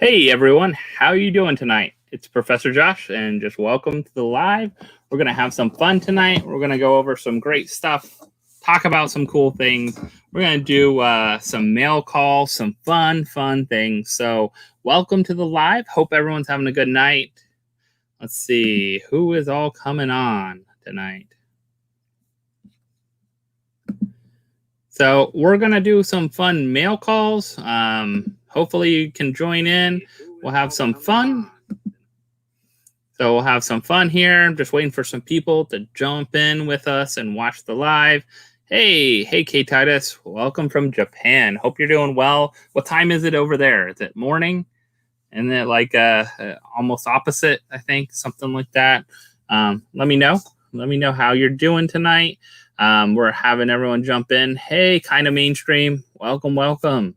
Hey everyone, how are you doing tonight? It's Professor Josh, and just welcome to the live. We're gonna have some fun tonight. We're gonna go over some great stuff, talk about some cool things. We're gonna do some mail calls, some fun things. So, welcome to the live. Hope everyone's having a good night. Let's see who is all coming on tonight. So, we're gonna do some fun mail calls. Hopefully, you can join in. We'll have some fun. So we'll have some fun here. I'm just waiting for some people to jump in with us and watch the live. Hey, K Titus, welcome from Japan. Hope you're doing well. What time is it over there? Is it morning? And then like almost opposite, I think, something like that. Let me know. Let me know how you're doing tonight. We're having everyone jump in. Hey, kind of mainstream. Welcome.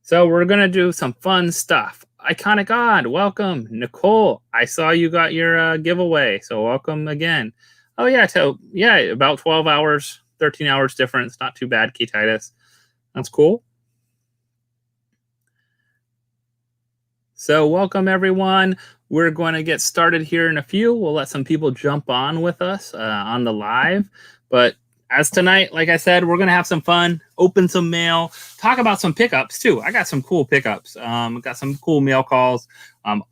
So we're gonna do some fun stuff. Iconic God, welcome. Nicole, I saw you got your giveaway, so welcome again. Oh yeah, so yeah, about 12 hours, 13 hours difference. Not too bad, K Titus. That's cool. So welcome everyone. We're going to get started here in a few. We'll let some people jump on with us on the live. But as tonight, like I said, we're going to have some fun, open some mail, talk about some pickups too. I got some cool pickups. Got some cool mail calls.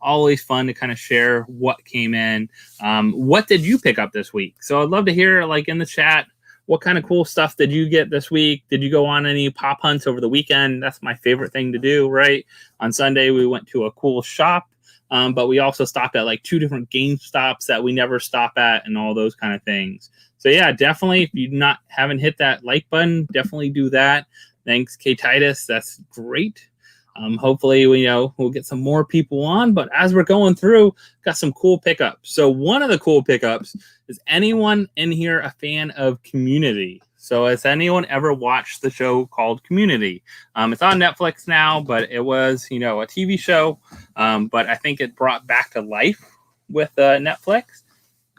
Always fun to kind of share what came in. What did you pick up this week? So I'd love to hear like in the chat, what kind of cool stuff did you get this week? Did you go on any pop hunts over the weekend? That's my favorite thing to do, right? On Sunday, we went to a cool shop, but we also stopped at like 2 different GameStops that we never stop at and all those kind of things. So yeah, definitely, if you haven't hit that like button, definitely do that. Thanks, K Titus. That's great. Hopefully, we'll get some more people on. But as we're going through, got some cool pickups. So one of the cool pickups is anyone in here a fan of Community? So has anyone ever watched the show called Community? It's on Netflix now, but it was, a TV show. But I think it brought back to life with Netflix.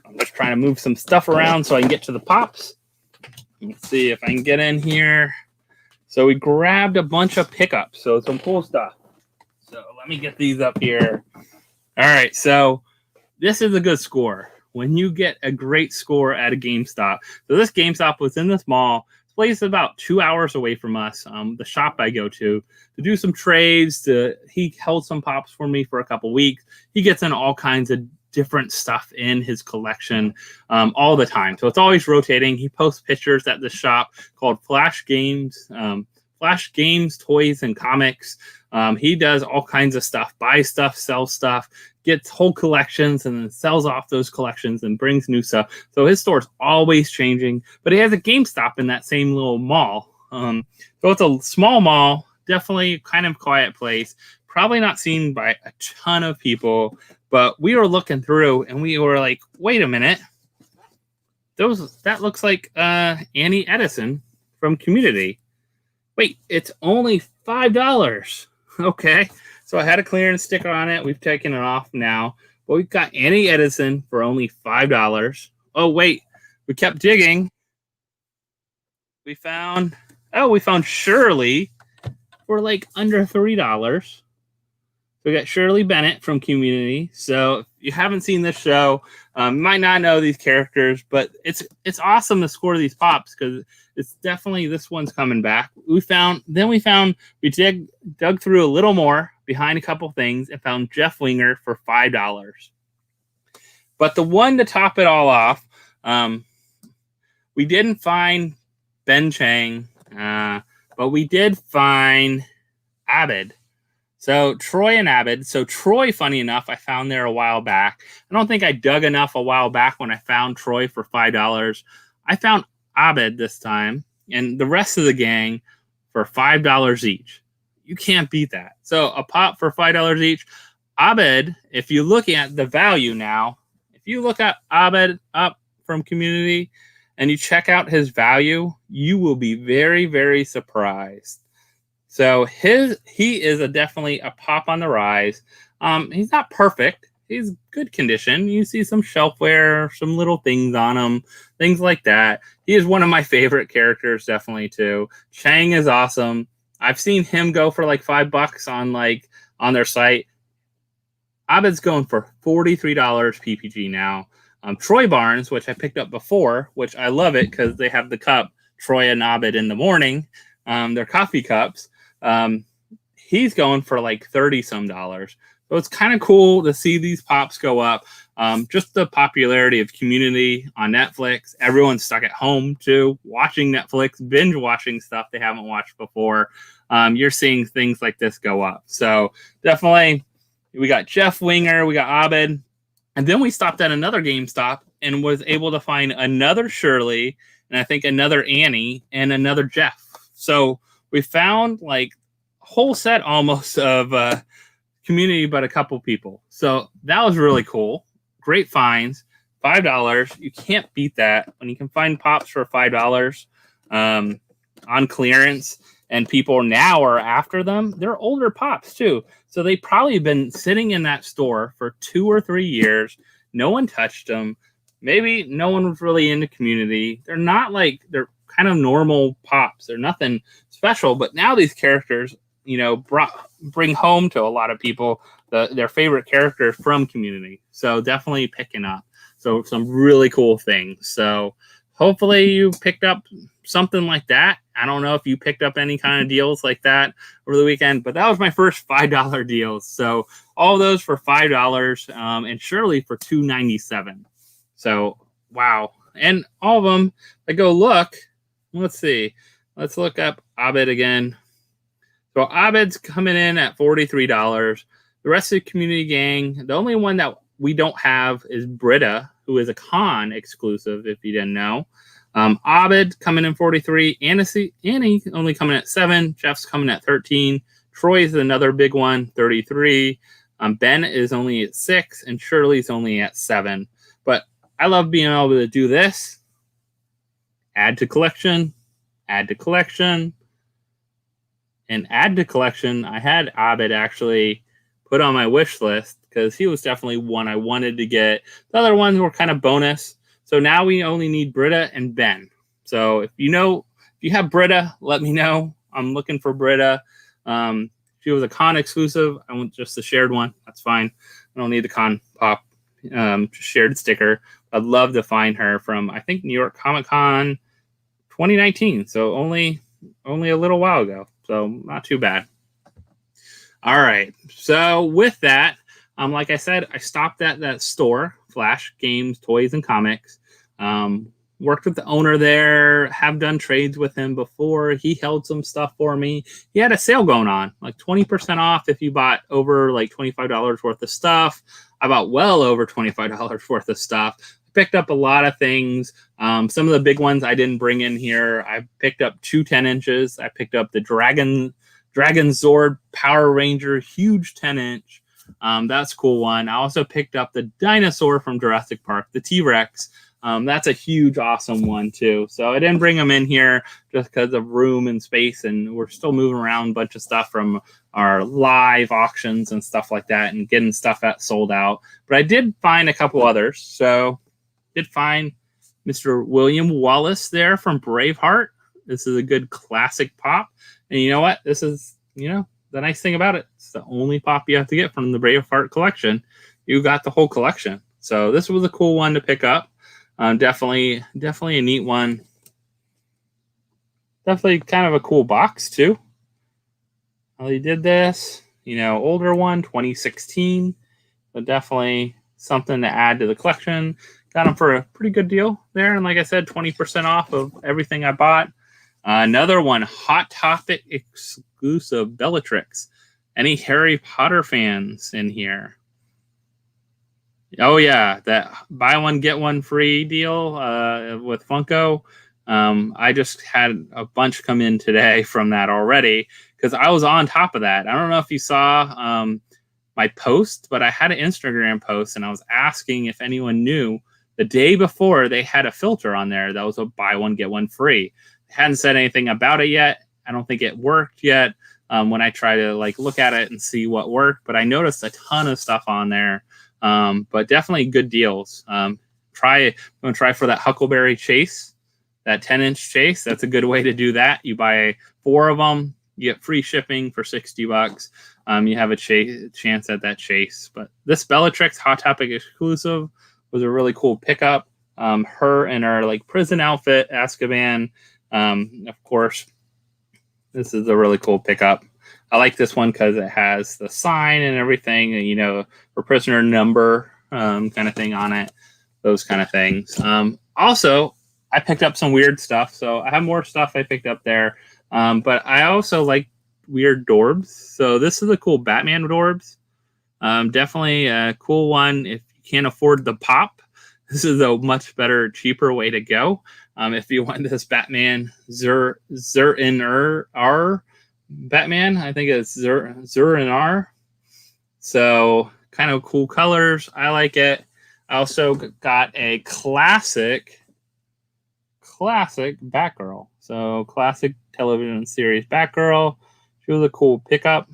I'm just trying to move some stuff around so I can get to the pops. Let's see if I can get in here. So we grabbed a bunch of pickups. So some cool stuff. So let me get these up here. All right. So this is a good score. When you get a great score at a GameStop. So this GameStop was in this mall. This place is about 2 hours away from us. The shop I go to do some trades. He held some pops for me for a couple weeks. He gets in all kinds of different stuff in his collection all the time. So it's always rotating. He posts pictures at the shop called Flash Games, Toys, and Comics. He does all kinds of stuff, buys stuff, sells stuff, gets whole collections, and then sells off those collections and brings new stuff. So his store's always changing, but he has a GameStop in that same little mall. So it's a small mall, definitely kind of quiet place, probably not seen by a ton of people. But we were looking through and we were like, wait a minute. That looks like Annie Edison from Community. Wait, it's only $5. Okay. So I had a clearance sticker on it. We've taken it off now. But we've got Annie Edison for only $5. Oh, wait. We kept digging. We found Shirley for like under $3. We got Shirley Bennett from Community. So if you haven't seen this show, you might not know these characters, but it's awesome to score these pops because it's definitely this one's coming back. We dug through a little more behind a couple things and found Jeff Winger for $5. But the one to top it all off, we didn't find Ben Chang, but we did find Abed. So Troy and Abed. So Troy, funny enough, I found there a while back. I don't think I dug enough a while back when I found Troy for $5. I found Abed this time and the rest of the gang for $5 each. You can't beat that. So a pop for $5 each. Abed, if you look at the value now, if you look at Abed up from Community and you check out his value, you will be very, very surprised. So he is definitely a pop on the rise. He's not perfect. He's good condition. You see some shelfware, some little things on him, things like that. He is one of my favorite characters, definitely too. Chang is awesome. I've seen him go for like $5 on their site. Abed's going for $43 PPG now. Troy Barnes, which I picked up before, which I love it because they have the cup, Troy and Abed in the morning, their coffee cups. He's going for like 30 some dollars. So it's kind of cool to see these pops go up. Just the popularity of Community on Netflix. Everyone's stuck at home too, watching Netflix, binge watching stuff they haven't watched before. You're seeing things like this go up. So definitely, we got Jeff Winger, we got Abed, and then we stopped at another GameStop and was able to find another Shirley, and I think another Annie, and another Jeff. So we found like a whole set almost of Community, but a couple people. So that was really cool. Great finds. $5. You can't beat that when you can find pops for $5 on clearance. And people now are after them. They're older pops too. So they probably been sitting in that store for 2 or 3 years. No one touched them. Maybe no one was really into Community. They're not like, they're kind of normal pops. They're nothing special. But now these characters, you know, bring home to a lot of people their favorite characters from Community. So definitely picking up. So some really cool things. So hopefully you picked up something like that. I don't know if you picked up any kind of deals like that over the weekend, but that was my first $5 deals. So all those for $5 and Shirley for $2.97. So wow. And all of them, I go look, let's see. Let's look up Abed again. So Abed's coming in at $43. The rest of the Community gang, the only one that we don't have is Britta, who is a con exclusive, if you didn't know. Abed coming in 43. Annie only coming at 7. Jeff's coming at 13. Troy is another big one, 33. Ben is only at 6, and Shirley's only at 7. But I love being able to do this. Add to collection. Add to collection. And add to collection. I had Abed actually put on my wish list because he was definitely one I wanted to get. The other ones were kind of bonus. So now we only need Britta and Ben. So if you have Britta, let me know. I'm looking for Britta. She was a con exclusive. I want just the shared one. That's fine. I don't need the con pop shared sticker. I'd love to find her from, I think, New York Comic Con 2019. So only a little while ago. So not too bad. All right. So with that, like I said, I stopped at that store, Flash Games, Toys, and Comics. Worked with the owner there, have done trades with him before. He held some stuff for me. He had a sale going on, like 20% off if you bought over like $25 worth of stuff. I bought well over $25 worth of stuff. Picked up a lot of things. Some of the big ones I didn't bring in here. I picked up 2 10-inches. I picked up the Dragon Zord Power Ranger, huge 10-inch. That's a cool one. I also picked up the dinosaur from Jurassic Park, the T-Rex. That's a huge, awesome one too. So I didn't bring them in here just because of room and space, and we're still moving around a bunch of stuff from our live auctions and stuff like that and getting stuff that sold out. But I did find a couple others. So did find Mr. William Wallace there from Braveheart. This is a good classic pop. And you know what? This is, the nice thing about it. It's the only pop you have to get from the Braveheart collection. You got the whole collection. So this was a cool one to pick up. Definitely a neat one. Definitely kind of a cool box too. How he did this, older one, 2016. But definitely something to add to the collection. Got them for a pretty good deal there. And like I said, 20% off of everything I bought. Another one, Hot Topic exclusive Bellatrix. Any Harry Potter fans in here? Oh, yeah. That buy one, get one free deal with Funko. I just had a bunch come in today from that already because I was on top of that. I don't know if you saw my post, but I had an Instagram post and I was asking if anyone knew. The day before, they had a filter on there that was a buy one, get one free. They hadn't said anything about it yet. I don't think it worked yet when I try to look at it and see what worked. But I noticed a ton of stuff on there. But definitely good deals. I'm going to try for that Huckleberry Chase, that 10-inch Chase. That's a good way to do that. You buy 4 of them, you get free shipping for $60. you have a chance at that chase. But this Bellatrix Hot Topic exclusive was a really cool pickup. Her in her like prison outfit, Azkaban. Of course, this is a really cool pickup. I like this one because it has the sign and everything, and, you know, her prisoner number kind of thing on it, those kind of things. Also, I picked up some weird stuff, so I have more stuff I picked up there. But I also like weird Dorbs. So this is a cool Batman Dorbs. Definitely a cool one. If you can't afford the pop, this is a much better, cheaper way to go. If you want this Batman Zur-in-R Batman, I think it's Zur-in-R. So kind of cool colors. I like it. I also got a classic Batgirl. So classic television series Batgirl. She was a cool pickup.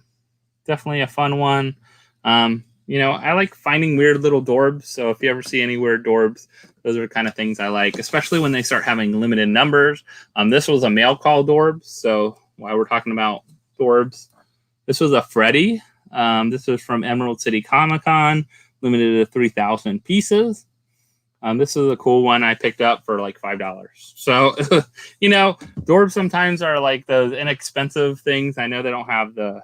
Definitely a fun one. You know, I like finding weird little Dorbs. So if you ever see any weird Dorbs, those are the kind of things I like, especially when they start having limited numbers. This was a mail call Dorbs. So while we're talking about Dorbs, this was a Freddy. This was from Emerald City Comic Con, limited to 3,000 pieces. This is a cool one I picked up for like $5. So, you know, Dorbs sometimes are like those inexpensive things. I know they don't have the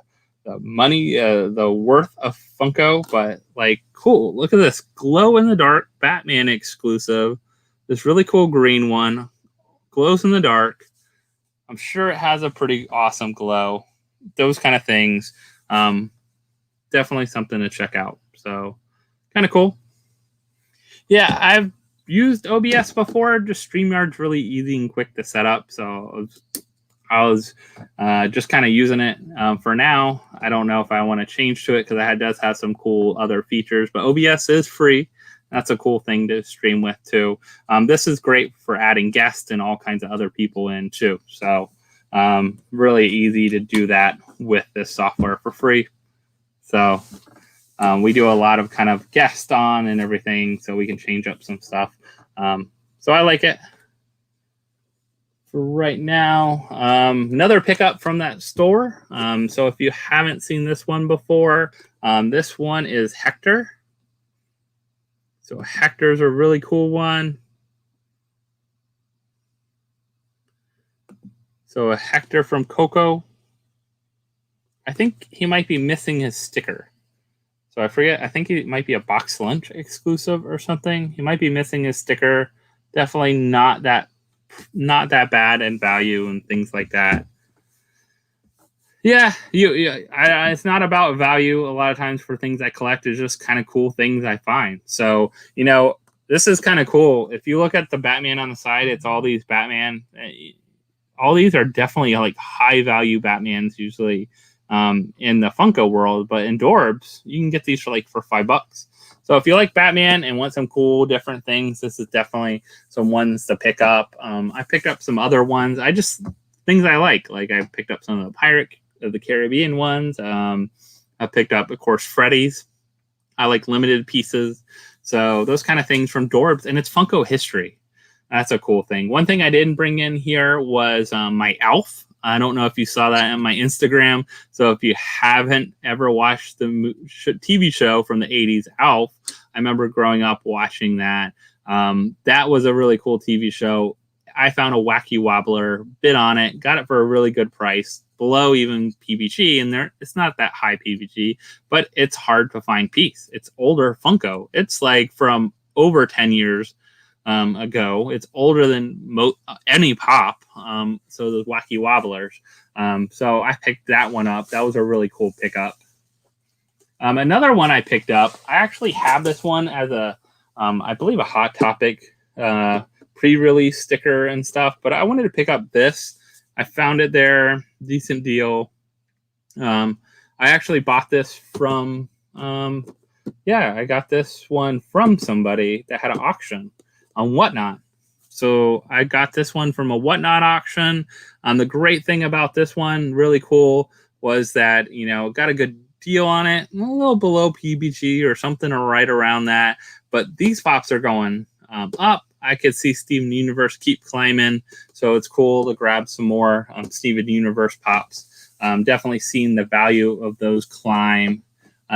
money, the worth of Funko, but like, cool. Look at this glow in the dark Batman exclusive. This really cool green one glows in the dark. I'm sure it has a pretty awesome glow. Those kind of things. Definitely something to check out. So kind of cool. Yeah, I've used OBS before. Just StreamYard's really easy and quick to set up. So I was just kind of using it for now. I don't know if I want to change to it because it does have some cool other features. But OBS is free. That's a cool thing to stream with too. This is great for adding guests and all kinds of other people in too. So really easy to do that with this software for free. So we do a lot of kind of guests on and everything, so we can change up some stuff. So I like it. For right now, another pickup from that store. So if you haven't seen this one before, this one is Hector. So Hector's a really cool one. So a Hector from Coco. I think he might be missing his sticker. So I forget. I think he might be a box lunch exclusive or something. He might be missing his sticker. Definitely not that bad in value and things like that. Yeah, it's not about value. A lot of times for things I collect, is just kind of cool things I find. So, you know, this is kind of cool. If you look at the Batman on the side, it's all these Batman. All these are definitely like high value Batmans usually in the Funko world, but in Dorbs, you can get these for like $5. So if you like Batman and want some cool different things, this is definitely some ones to pick up. I picked up some other ones. Things I like I picked up some of the Pirate of the Caribbean ones. I picked up, of course, Freddy's. I like limited pieces. So those kind of things from Dorbs, and it's Funko history. That's a cool thing. One thing I didn't bring in here was my Alf. I don't know if you saw that on my Instagram. So if you haven't ever watched the TV show from the 80s, Alf, I remember growing up watching that. That was a really cool TV show. I found a wacky wobbler, bid on it, got it for a really good price, below even PVG, and it's not that high PVG, but it's hard to find piece. It's older Funko. It's like from over 10 years ago. It's older than any pop. So those wacky wobblers. So I picked that one up. That was a really cool pickup. Another one I picked up, I actually have this one as I believe a Hot Topic pre-release sticker and stuff, but I wanted to pick up this. I found it there, decent deal. I actually bought this from, I got this one from somebody that had an auction on Whatnot. So I got this one from a Whatnot auction. The great thing about this one, really cool, was that, got a good deal on it, a little below PBG or something or right around that. But these pops are going up. I could see Steven Universe keep climbing. So it's cool to grab some more Steven Universe pops. definitely seen the value of those climb.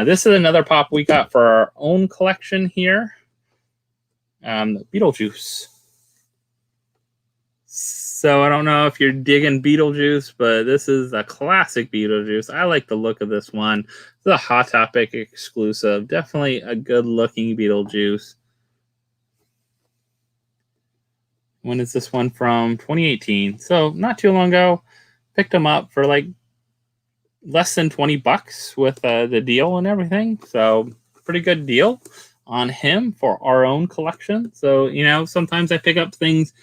This is another pop we got for our own collection here. Beetlejuice. So I don't know if you're digging Beetlejuice, but this is a classic Beetlejuice. I like the look of this one. It's a Hot Topic exclusive. Definitely a good looking Beetlejuice. When is this one from? 2018. So not too long ago. Picked them up for like less than $20 with the deal and everything. So pretty good deal on him for our own collection. So, you know, sometimes I pick up things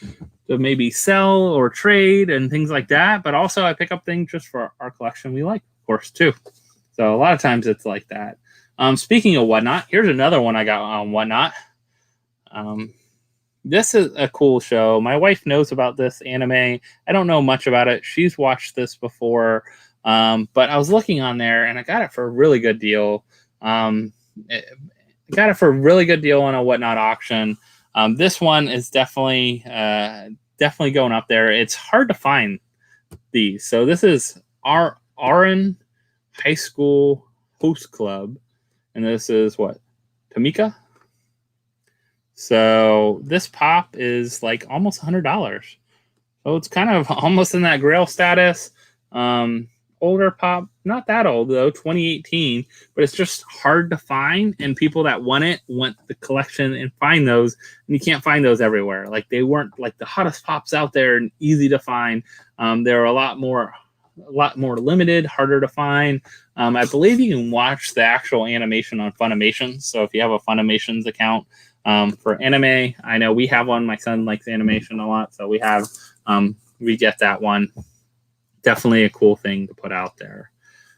to maybe sell or trade and things like that. But also I pick up things just for our collection we like, of course, too. So a lot of times it's like that. Speaking of Whatnot, here's another one I got on Whatnot. This is a cool show. My wife knows about this anime. I don't know much about it. She's watched this before. But I was looking on there and I got it for a really good deal. Got it for a really good deal on a Whatnot auction. This one is definitely going up there. It's hard to find these. So this is our Aran High School Host Club. And this is what? Tamika? So this pop is like almost $100. So it's kind of almost in that grail status. Older pop, not that old though, 2018, but it's just hard to find, and people that want it want the collection and find those, and you can't find those everywhere. Like they weren't like the hottest pops out there and easy to find. They're a lot more limited, harder to find. I believe you can watch the actual animation on Funimation. So if you have a Funimation's account for anime, I know we have one. My son likes animation a lot, so we get that one. Definitely a cool thing to put out there.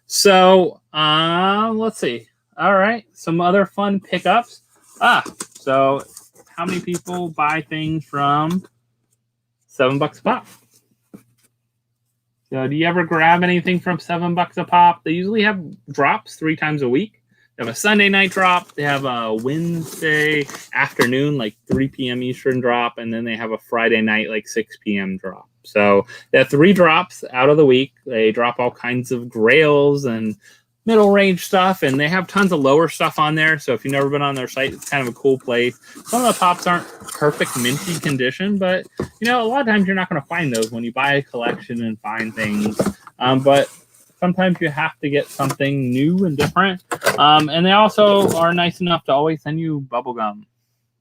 So let's see. All right, some other fun pickups. So how many people buy things from $7 a pop? So do you ever grab anything from $7 a pop? They usually have drops 3 times a week. They have a Sunday night drop. They have a Wednesday afternoon, like 3 p.m. Eastern drop. And then they have a Friday night, like 6 p.m. drop. So they have 3 drops out of the week. They drop all kinds of grails and middle range stuff. And they have tons of lower stuff on there. So if you've never been on their site, it's kind of a cool place. Some of the pops aren't perfect minty condition, but you know, a lot of times you're not going to find those when you buy a collection and find things. But sometimes you have to get something new and different. And they also are nice enough to always send you bubble gum.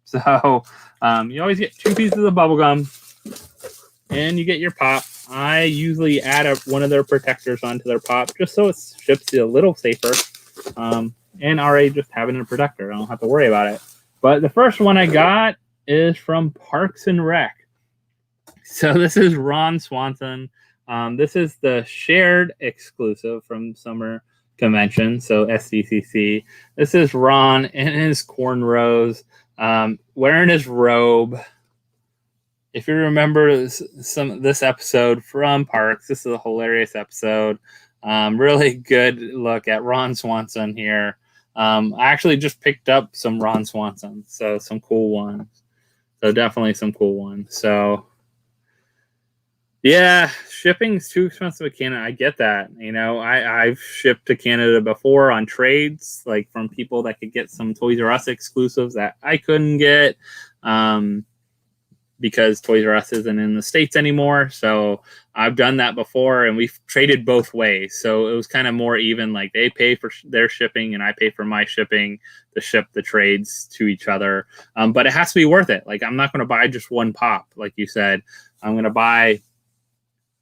So you always get 2 pieces of bubble gum and you get your pop. I usually add one of their protectors onto their pop just so it ships a little safer. And already just having a protector, I don't have to worry about it. But the first one I got is from Parks and Rec. So this is Ron Swanson. This is the shared exclusive from Summer Convention, so SDCC. This is Ron in his cornrows, wearing his robe. If you remember this episode from Parks, this is a hilarious episode. Really good look at Ron Swanson here. I actually just picked up some Ron Swanson, so some cool ones. So definitely some cool ones. So yeah, shipping's too expensive to Canada. I get that. You know, I've shipped to Canada before on trades, like from people that could get some Toys R Us exclusives that I couldn't get. Because Toys R Us isn't in the States anymore. So I've done that before, and we've traded both ways. So it was kind of more even, like they pay for their shipping and I pay for my shipping to ship the trades to each other. But it has to be worth it. Like I'm not going to buy just one pop, like you said. I'm going to buy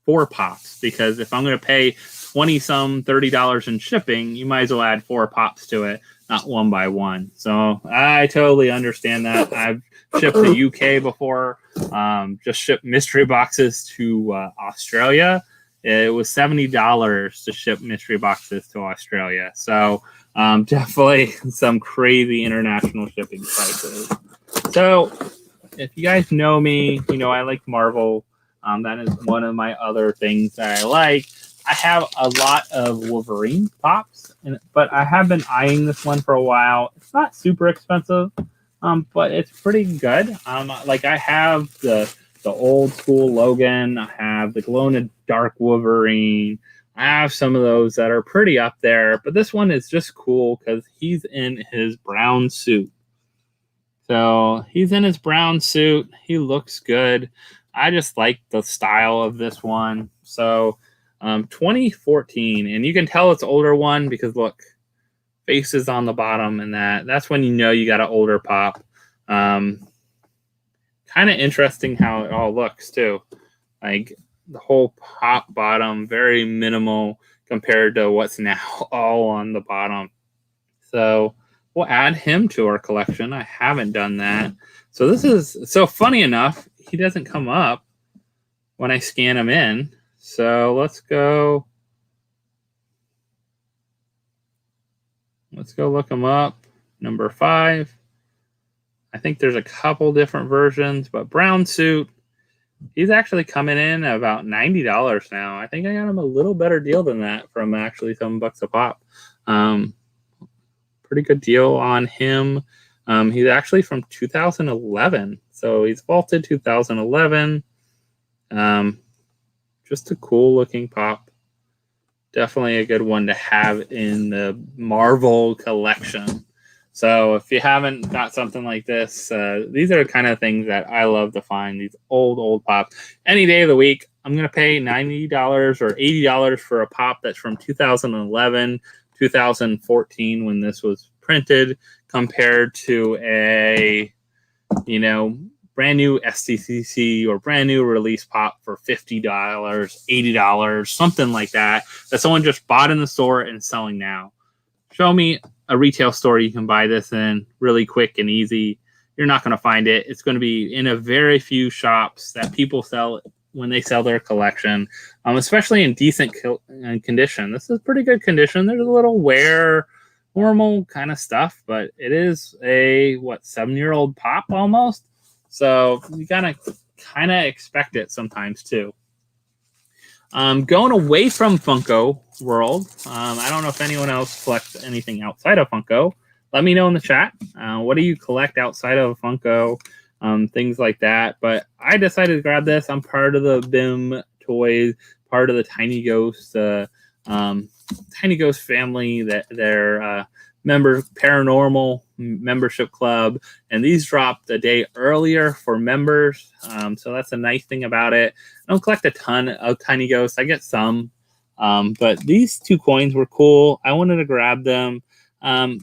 4 pops, because if I'm going to pay $30 in shipping, you might as well add 4 pops to it, not one by one. So I totally understand that. I've shipped to UK before, just shipped mystery boxes to Australia. It was $70 to ship mystery boxes to Australia. So definitely some crazy international shipping prices. So if you guys know me, you know I like Marvel. That is one of my other things that I like. I have a lot of Wolverine pops, but I have been eyeing this one for a while. It's not super expensive, but it's pretty good. Like I have the old school Logan. I have the glow in the dark Wolverine. I have some of those that are pretty up there, but this one is just cool because he's in his brown suit. So he's in his brown suit. He looks good. I just like the style of this one. So 2014, and you can tell it's older one because look, faces on the bottom, and that's when you know you got an older pop. Kind of interesting how it all looks too. Like the whole pop bottom, very minimal compared to what's now all on the bottom. So we'll add him to our collection. I haven't done that. So this is, so funny enough, he doesn't come up when I scan him in. So let's go look him up. Number 5. I think there's a couple different versions, but brown suit. He's actually coming in at about $90 now. I think I got him a little better deal than that from actually $7 a pop. Pretty good deal on him. He's actually from 2011. So he's vaulted 2011. Just a cool looking pop. Definitely a good one to have in the Marvel collection. So if you haven't got something like this, these are the kind of things that I love to find, these old pops. Any day of the week, I'm going to pay $90 or $80 for a pop that's from 2011, 2014 when this was printed, compared to a, brand new STCC or brand new release pop for $50, $80, something like that someone just bought in the store and selling now. Show me a retail store you can buy this in really quick and easy. You're not going to find it. It's going to be in a very few shops that people sell when they sell their collection, especially in decent condition. This is pretty good condition. There's a little wear, normal kind of stuff, but it is a 7-year-old pop almost. So you gotta kind of expect it sometimes too. Going away from Funko world, I don't know if anyone else collects anything outside of Funko. Let me know in the chat. What do you collect outside of Funko? Things like that. But I decided to grab this. I'm part of the BIM toys, part of the Tiny Ghost family. That they're paranormal membership club, and these dropped a day earlier for members. So that's a nice thing about it. I don't collect a ton of Tiny Ghosts. I get some, but these 2 coins were cool. I wanted to grab them. I'll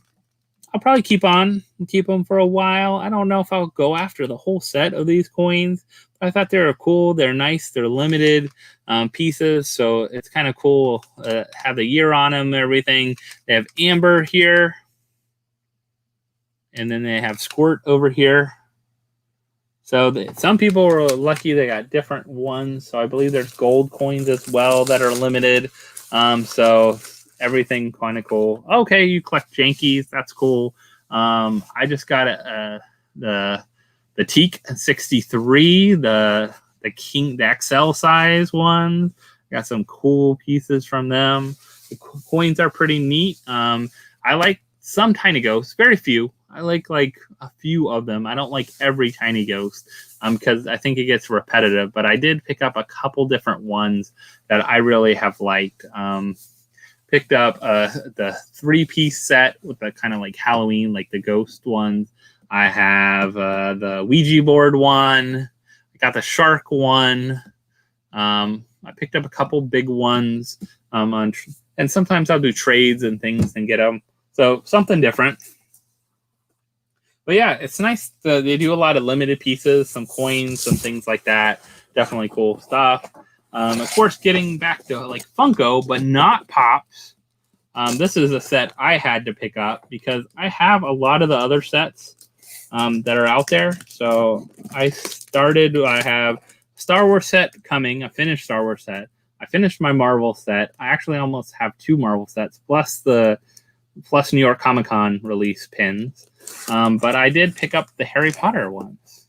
probably keep them for a while. I don't know if I'll go after the whole set of these coins, but I thought they were cool. They're nice. They're limited pieces, so it's kind of cool. Have the year on them and everything. They have amber here, and then they have squirt over here. So some people were lucky they got different ones. So I believe there's gold coins as well that are limited. So everything kind of cool. Okay, you collect Jankies. That's cool. I just got the Teak 63, the King, the XL size ones. Got some cool pieces from them. The coins are pretty neat. I like some Tiny Ghosts, very few. I like a few of them. I don't like every Tiny Ghost because I think it gets repetitive. But I did pick up a couple different ones that I really have liked. Picked up the 3-piece set with the kind of like Halloween, like the ghost ones. I have the Ouija board one. I got the shark one. I picked up a couple big ones. And sometimes I'll do trades and things and get them. So something different. But yeah, it's nice. They do a lot of limited pieces, some coins, some things like that. Definitely cool stuff. Of course, getting back to like Funko, but not Pops. This is a set I had to pick up because I have a lot of the other sets that are out there. So I have Star Wars set coming, a finished Star Wars set. I finished my Marvel set. I actually almost have 2 Marvel sets, plus New York Comic Con release pins. But I did pick up the Harry Potter ones.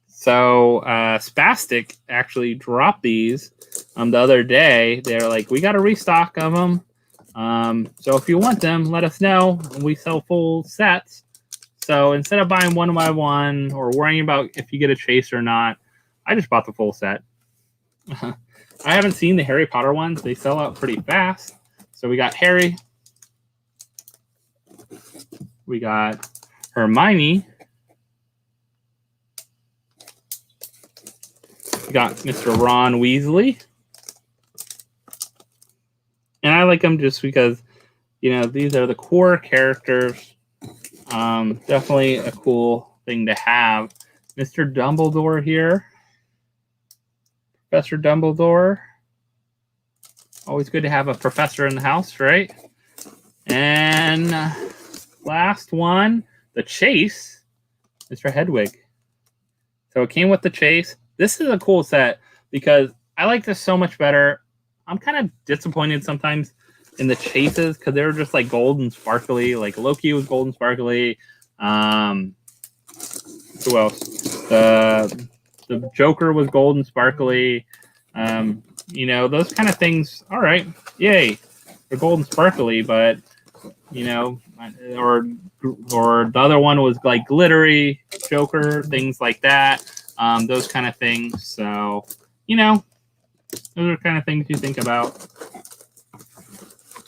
So Spastic actually dropped these the other day. They're like, we got a restock of them. So if you want them, let us know. We sell full sets. So instead of buying one by one or worrying about if you get a chase or not, I just bought the full set. I haven't seen the Harry Potter ones. They sell out pretty fast. So we got Harry. We got Hermione. We got Mr. Ron Weasley. And I like them just because, you know, these are the core characters. Definitely a cool thing to have. Mr. Dumbledore here. Professor Dumbledore. Always good to have a professor in the house, right? And last one, the Chase, Mr. Hedwig. So it came with the Chase. This is a cool set because I like this so much better. I'm kind of disappointed sometimes in the Chases because they were just like gold and sparkly. Like Loki was gold and sparkly. Who else? The Joker was gold and sparkly. You know, those kind of things. All right, yay, they're gold and sparkly, but you know, or the other one was like glittery Joker, things like that. Those kind of things. So, you know, those are kind of things you think about.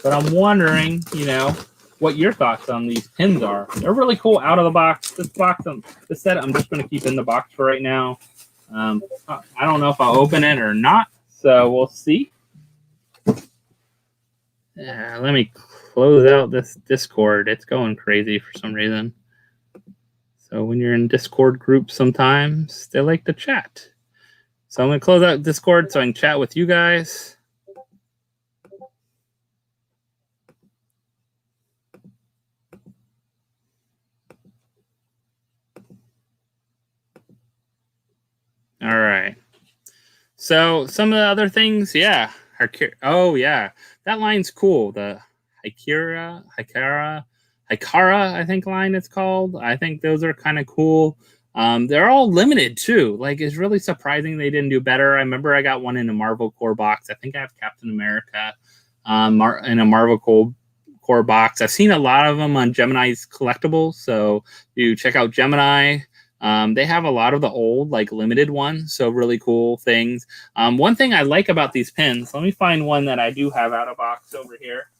But I'm wondering, you know, what your thoughts on these pins are. They're really cool out of the box. This set, I'm just going to keep in the box for right now. I don't know if I'll open it or not, so we'll see. Let me close out this Discord. It's going crazy for some reason. So when you're in Discord groups sometimes, they like to chat. So I'm going to close out Discord so I can chat with you guys. All right. So some of the other things, yeah. Oh, yeah. That line's cool. The Hikara, I think line it's called. I think those are kind of cool. They're all limited too. Like, it's really surprising they didn't do better. I remember I got one in a Marvel Core box. I think I have Captain America in a Marvel Core box. I've seen a lot of them on Gemini's Collectibles. So you check out Gemini. They have a lot of the old, like, limited ones, so really cool things. One thing I like about these pins, let me find one that I do have out of box over here.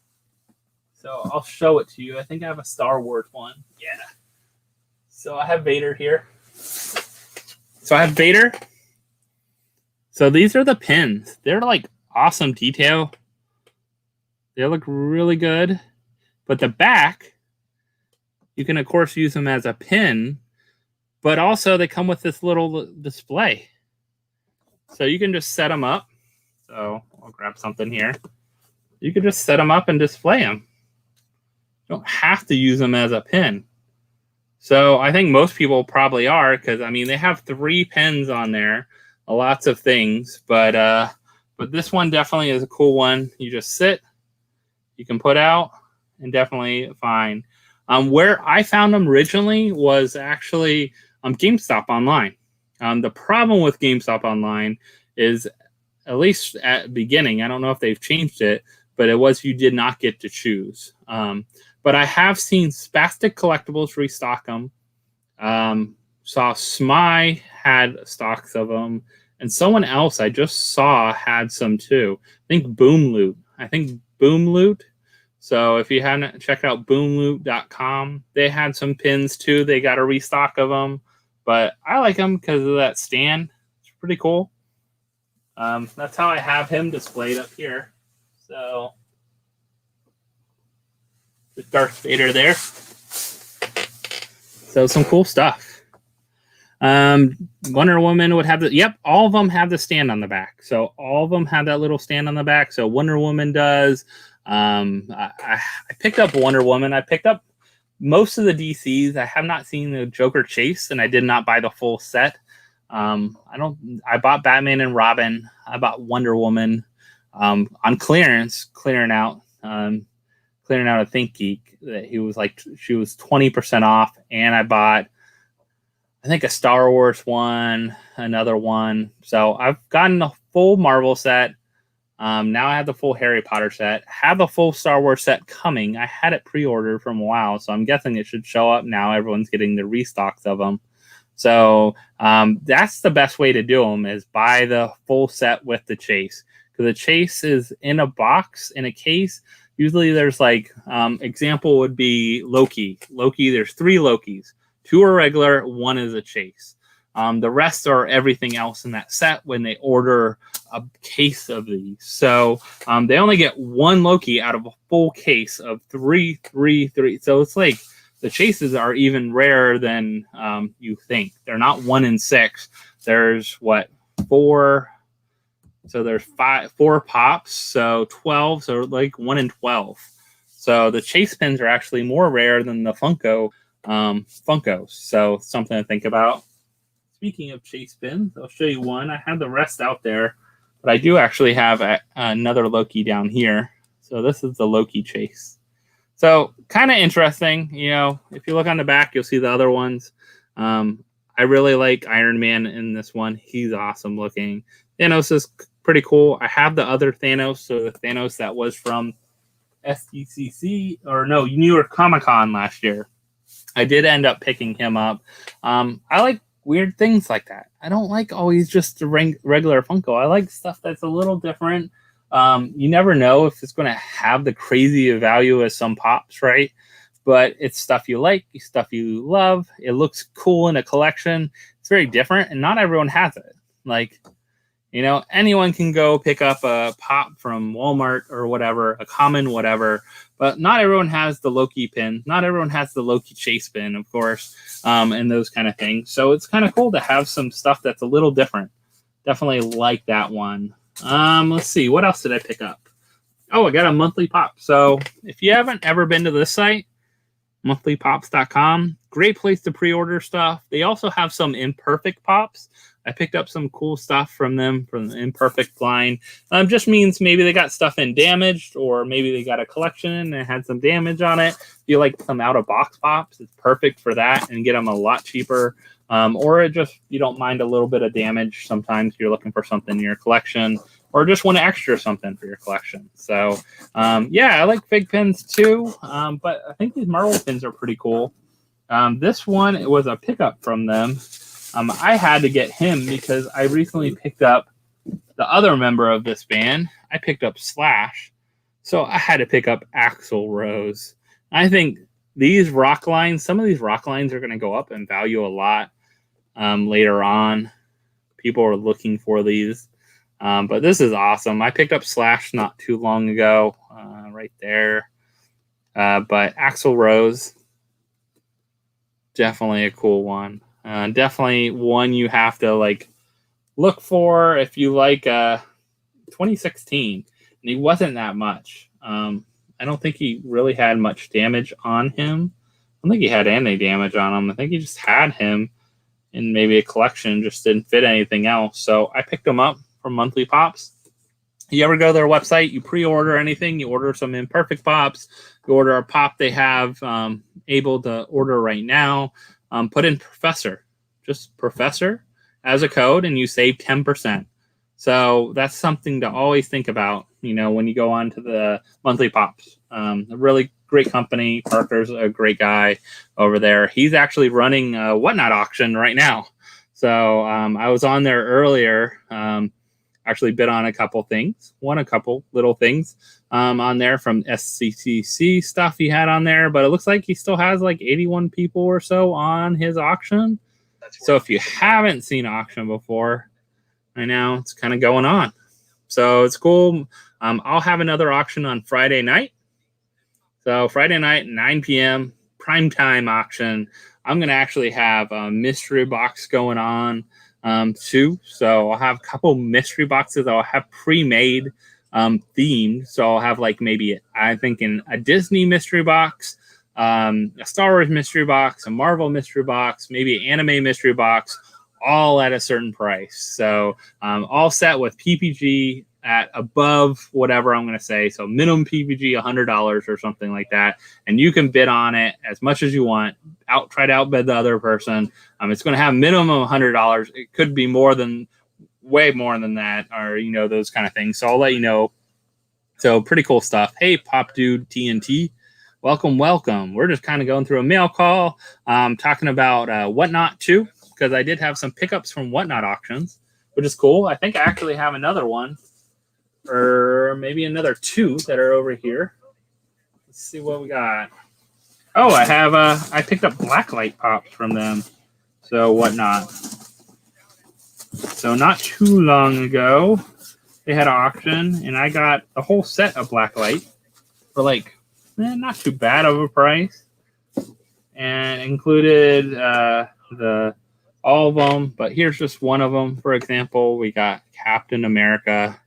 So I'll show it to you. I think I have a Star Wars one. Yeah. So I have Vader here. So these are the pins. They're like awesome detail. They look really good. But the back, you can, of course, use them as a pin. But also, they come with this little display. So you can just set them up. So I'll grab something here. You can just set them up and display them. You don't have to use them as a pin. So I think most people probably are, because, I mean, they have 3 pins on there. Lots of things. But this one definitely is a cool one. You just sit. You can put out. And definitely fine. Where I found them originally was actually GameStop Online. The problem with GameStop Online is, at least at the beginning, I don't know if they've changed it, but it was you did not get to choose. But I have seen Spastic Collectibles restock them. Saw Smeye had stocks of them. And someone else I just saw had some too. I think Boom Loot. So if you haven't checked out boomloot.com, they had some pins too. They got a restock of them. But I like them because of that stand. It's pretty cool. That's how I have him displayed up here. So with Darth Vader there. So some cool stuff. Wonder Woman would have the, yep, all of them have the stand on the back. So all of them have that little stand on the back. So Wonder Woman does. I picked up Wonder Woman. I picked up most of the DCs. I have not seen the Joker Chase, and I did not buy the full set. I bought Batman and Robin. I bought Wonder Woman on clearance, clearing out a ThinkGeek that she was 20% off, and I bought, I think, a Star Wars one, another one. So I've gotten the full Marvel set. Now I have the full Harry Potter set. Have the full Star Wars set coming. I had it pre-ordered from a while, so I'm guessing it should show up now. Everyone's getting the restocks of them. So that's the best way to do them, is buy the full set with the Chase. because the Chase is in a box, in a case. Usually there's like, example would be Loki. Loki, there's 3 Lokis. 2 are regular, 1 is a Chase. The rest are everything else in that set when they order a case of these. So they only get 1 Loki out of a full case of 3. So it's like the Chases are even rarer than you think. They're not 1 in 6. There's what, 4? So there's 4 pops, so 12. So like 1 in 12. So the Chase pins are actually more rare than the Funkos. So something to think about. Speaking of Chase pins, I'll show you one. I have the rest out there, but I do actually have another Loki down here. So this is the Loki Chase. So kind of interesting. You know, if you look on the back, you'll see the other ones. I really like Iron Man in this one. He's awesome looking. Thanos is pretty cool. I have the other Thanos, so the Thanos that was from SDCC, or no, New York Comic-Con last year. I did end up picking him up. I like weird things like that. I don't like always just the regular Funko. I like stuff that's a little different. You never know if it's going to have the crazy value as some pops, right? But it's stuff you like, stuff you love. It looks cool in a collection. It's very different, and not everyone has it. Like, you know, anyone can go pick up a pop from Walmart or whatever, a common whatever, but not everyone has the Loki pin. Not everyone has the Loki Chase pin, of course, and those kind of things. So it's kind of cool to have some stuff that's a little different. Definitely like that one. Let's see, what else did I pick up? Oh, I got a monthly pop. So if you haven't ever been to this site, monthlypops.com, great place to pre-order stuff. They also have some imperfect pops. I picked up some cool stuff from them, from the imperfect line. Just means maybe they got stuff in damaged, or maybe they got a collection and it had some damage on it. If you like some out-of-box pops, it's perfect for that and get them a lot cheaper. Or it just, you don't mind a little bit of damage. Sometimes you're looking for something in your collection, or just want to extra something for your collection. So, yeah, I like fig pins too, but I think these Marvel pins are pretty cool. This one, it was a pickup from them. I had to get him because I recently picked up the other member of this band. I picked up Slash, so I had to pick up Axl Rose. I think these rock lines, some of these rock lines are going to go up in value a lot later on. People are looking for these. But this is awesome. I picked up Slash not too long ago, right there. But Axl Rose, definitely a cool one. Definitely one you have to like look for if you like 2016. And he wasn't that much. I don't think he really had much damage on him. I don't think he had any damage on him. I think he just had him in maybe a collection, just didn't fit anything else. So I picked him up from Monthly Pops. You ever go to their website, you pre-order anything, you order some imperfect pops, you order a pop they have able to order right now, put in Professor, just Professor as a code, and you save 10%. So that's something to always think about, you know, when you go on to the Monthly Pops. A really great company. Parker's a great guy over there. He's actually running a Whatnot auction right now. So I was on there earlier, actually bid on a couple things, won a couple little things on there from SCCC stuff he had on there, but it looks like he still has like 81 people or so on his auction. So if you haven't seen auction before, I know it's kind of going on. So it's cool. I'll have another auction on Friday night. So Friday night, 9 p.m., primetime auction. I'm going to actually have a mystery box going on too. So I'll have a couple mystery boxes I'll have pre-made themed. So I'll have like maybe, I think, in a Disney mystery box, a Star Wars mystery box, a Marvel mystery box, maybe an anime mystery box, all at a certain price. So all set with PPG at above whatever I'm going to say. So minimum PPG $100 or something like that. And you can bid on it as much as you want. Try to outbid the other person. It's going to have minimum $100. It could be more than, way more than that, or, you know, those kind of things. So I'll let you know. So pretty cool stuff. Hey, Pop Dude TNT. Welcome, welcome. We're just kind of going through a mail call, talking about Whatnot too, because I did have some pickups from Whatnot auctions, which is cool. I think I actually have another one or maybe another 2 that are over here. Let's see what we got. Oh, I picked up blacklight pops from them. So whatnot. So not too long ago, they had an auction, and I got a whole set of blacklight for like not too bad of a price, and included all of them. But here's just one of them. For example, we got Captain America.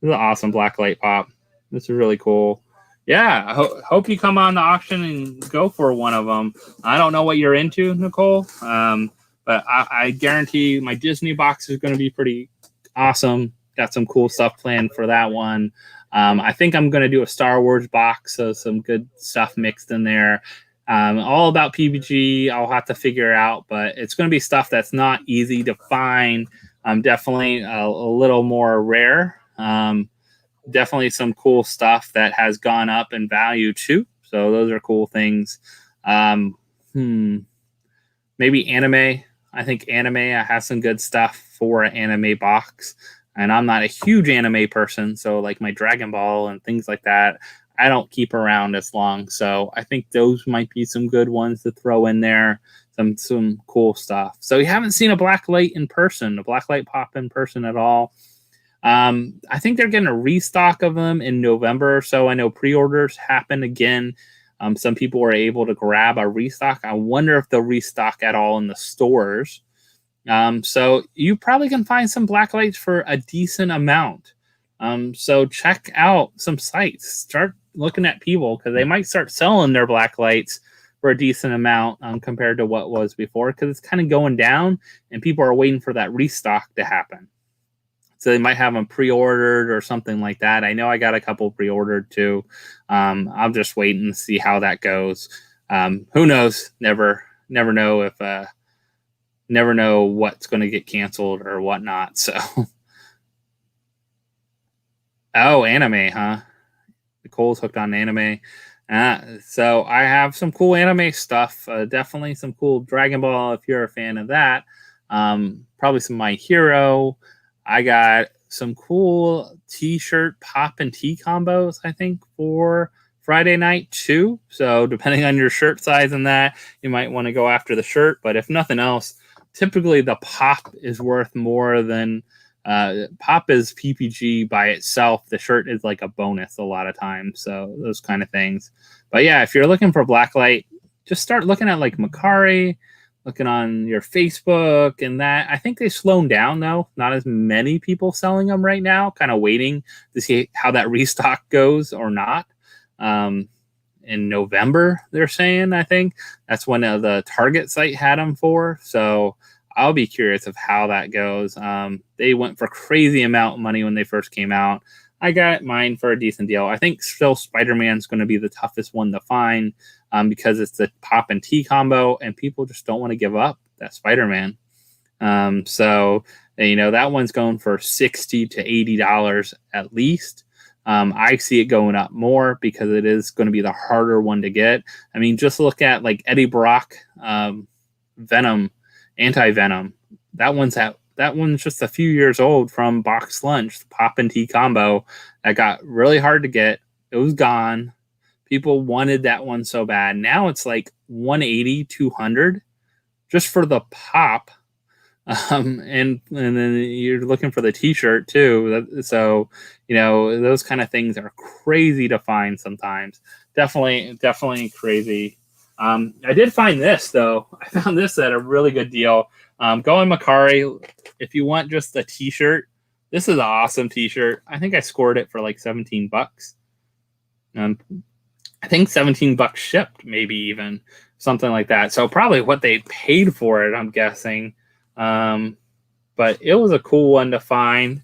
This is an awesome blacklight pop. This is really cool. Yeah, I hope you come on the auction and go for one of them. I don't know what you're into, Nicole, but I guarantee my Disney box is going to be pretty awesome. Got some cool stuff planned for that one. I think I'm going to do a Star Wars box, so some good stuff mixed in there. All about PPG, I'll have to figure out, but it's going to be stuff that's not easy to find. Definitely a little more rare. Definitely some cool stuff that has gone up in value too. So those are cool things. Maybe anime. I think anime, I have some good stuff for an anime box. And I'm not a huge anime person. So like my Dragon Ball and things like that, I don't keep around as long. So I think those might be some good ones to throw in there. Some cool stuff. So you haven't seen a blacklight in person, a blacklight pop in person at all. I think they're getting a restock of them in November or so. I know pre-orders happen again. Some people were able to grab a restock. I wonder if they'll restock at all in the stores. So you probably can find some blacklights for a decent amount. So check out some sites. Start looking at people because they might start selling their blacklights for a decent amount compared to what was before, because it's kind of going down and people are waiting for that restock to happen. So they might have them pre-ordered or something like that. I know I got a couple pre-ordered too. I'll just wait and see how that goes. Who knows? Never know if never know what's going to get canceled or whatnot. So, oh, anime, huh? Nicole's hooked on anime. So I have some cool anime stuff. Definitely some cool Dragon Ball if you're a fan of that. Probably some My Hero. I got some cool t-shirt pop and tee combos, I think, for Friday night too. So depending on your shirt size and that, you might want to go after the shirt. But if nothing else, typically the pop is worth more than pop is PPG by itself. The shirt is like a bonus a lot of times. So those kind of things. But yeah, if you're looking for blacklight, just start looking at like Macari, looking on your Facebook and that. I think they've slowed down though. Not as many people selling them right now, kind of waiting to see how that restock goes or not. In November, they're saying, I think that's when the Target site had them for. So I'll be curious of how that goes. They went for crazy amount of money when they first came out. I got mine for a decent deal. I think still Spider-Man's going to be the toughest one to find because it's the pop and tee combo, and people just don't want to give up that Spider-Man. So, you know, that one's going for $60 to $80 at least. I see it going up more because it is going to be the harder one to get. I mean, just look at like Eddie Brock, Venom, Anti-Venom. That one's just a few years old from Box Lunch, the pop and tee combo that got really hard to get. It was gone. People wanted that one so bad. Now it's like $180, $200 just for the pop. And then you're looking for the t-shirt too. So, you know, those kind of things are crazy to find sometimes. Definitely crazy. I did find this though. I found this at a really good deal. Go on Macari if you want just a t-shirt. This is an awesome t-shirt. I think I scored it for like $17. I think $17 shipped, maybe even something like that. So probably what they paid for it, I'm guessing. But it was a cool one to find.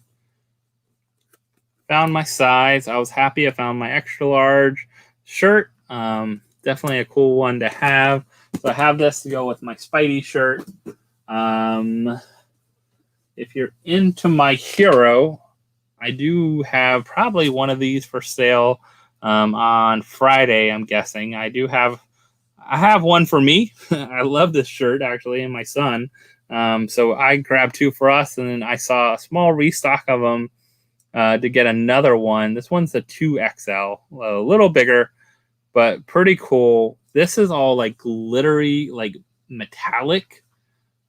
Found my size. I was happy I found my extra large shirt. Definitely a cool one to have. So I have this to go with my Spidey shirt. If you're into My Hero, I do have probably one of these for sale on Friday, I'm guessing. I have one for me. I love this shirt, actually, and my son. So I grabbed two for us, and then I saw a small restock of them to get another one. This one's a 2XL, a little bigger, but pretty cool. This is all like glittery, like metallic.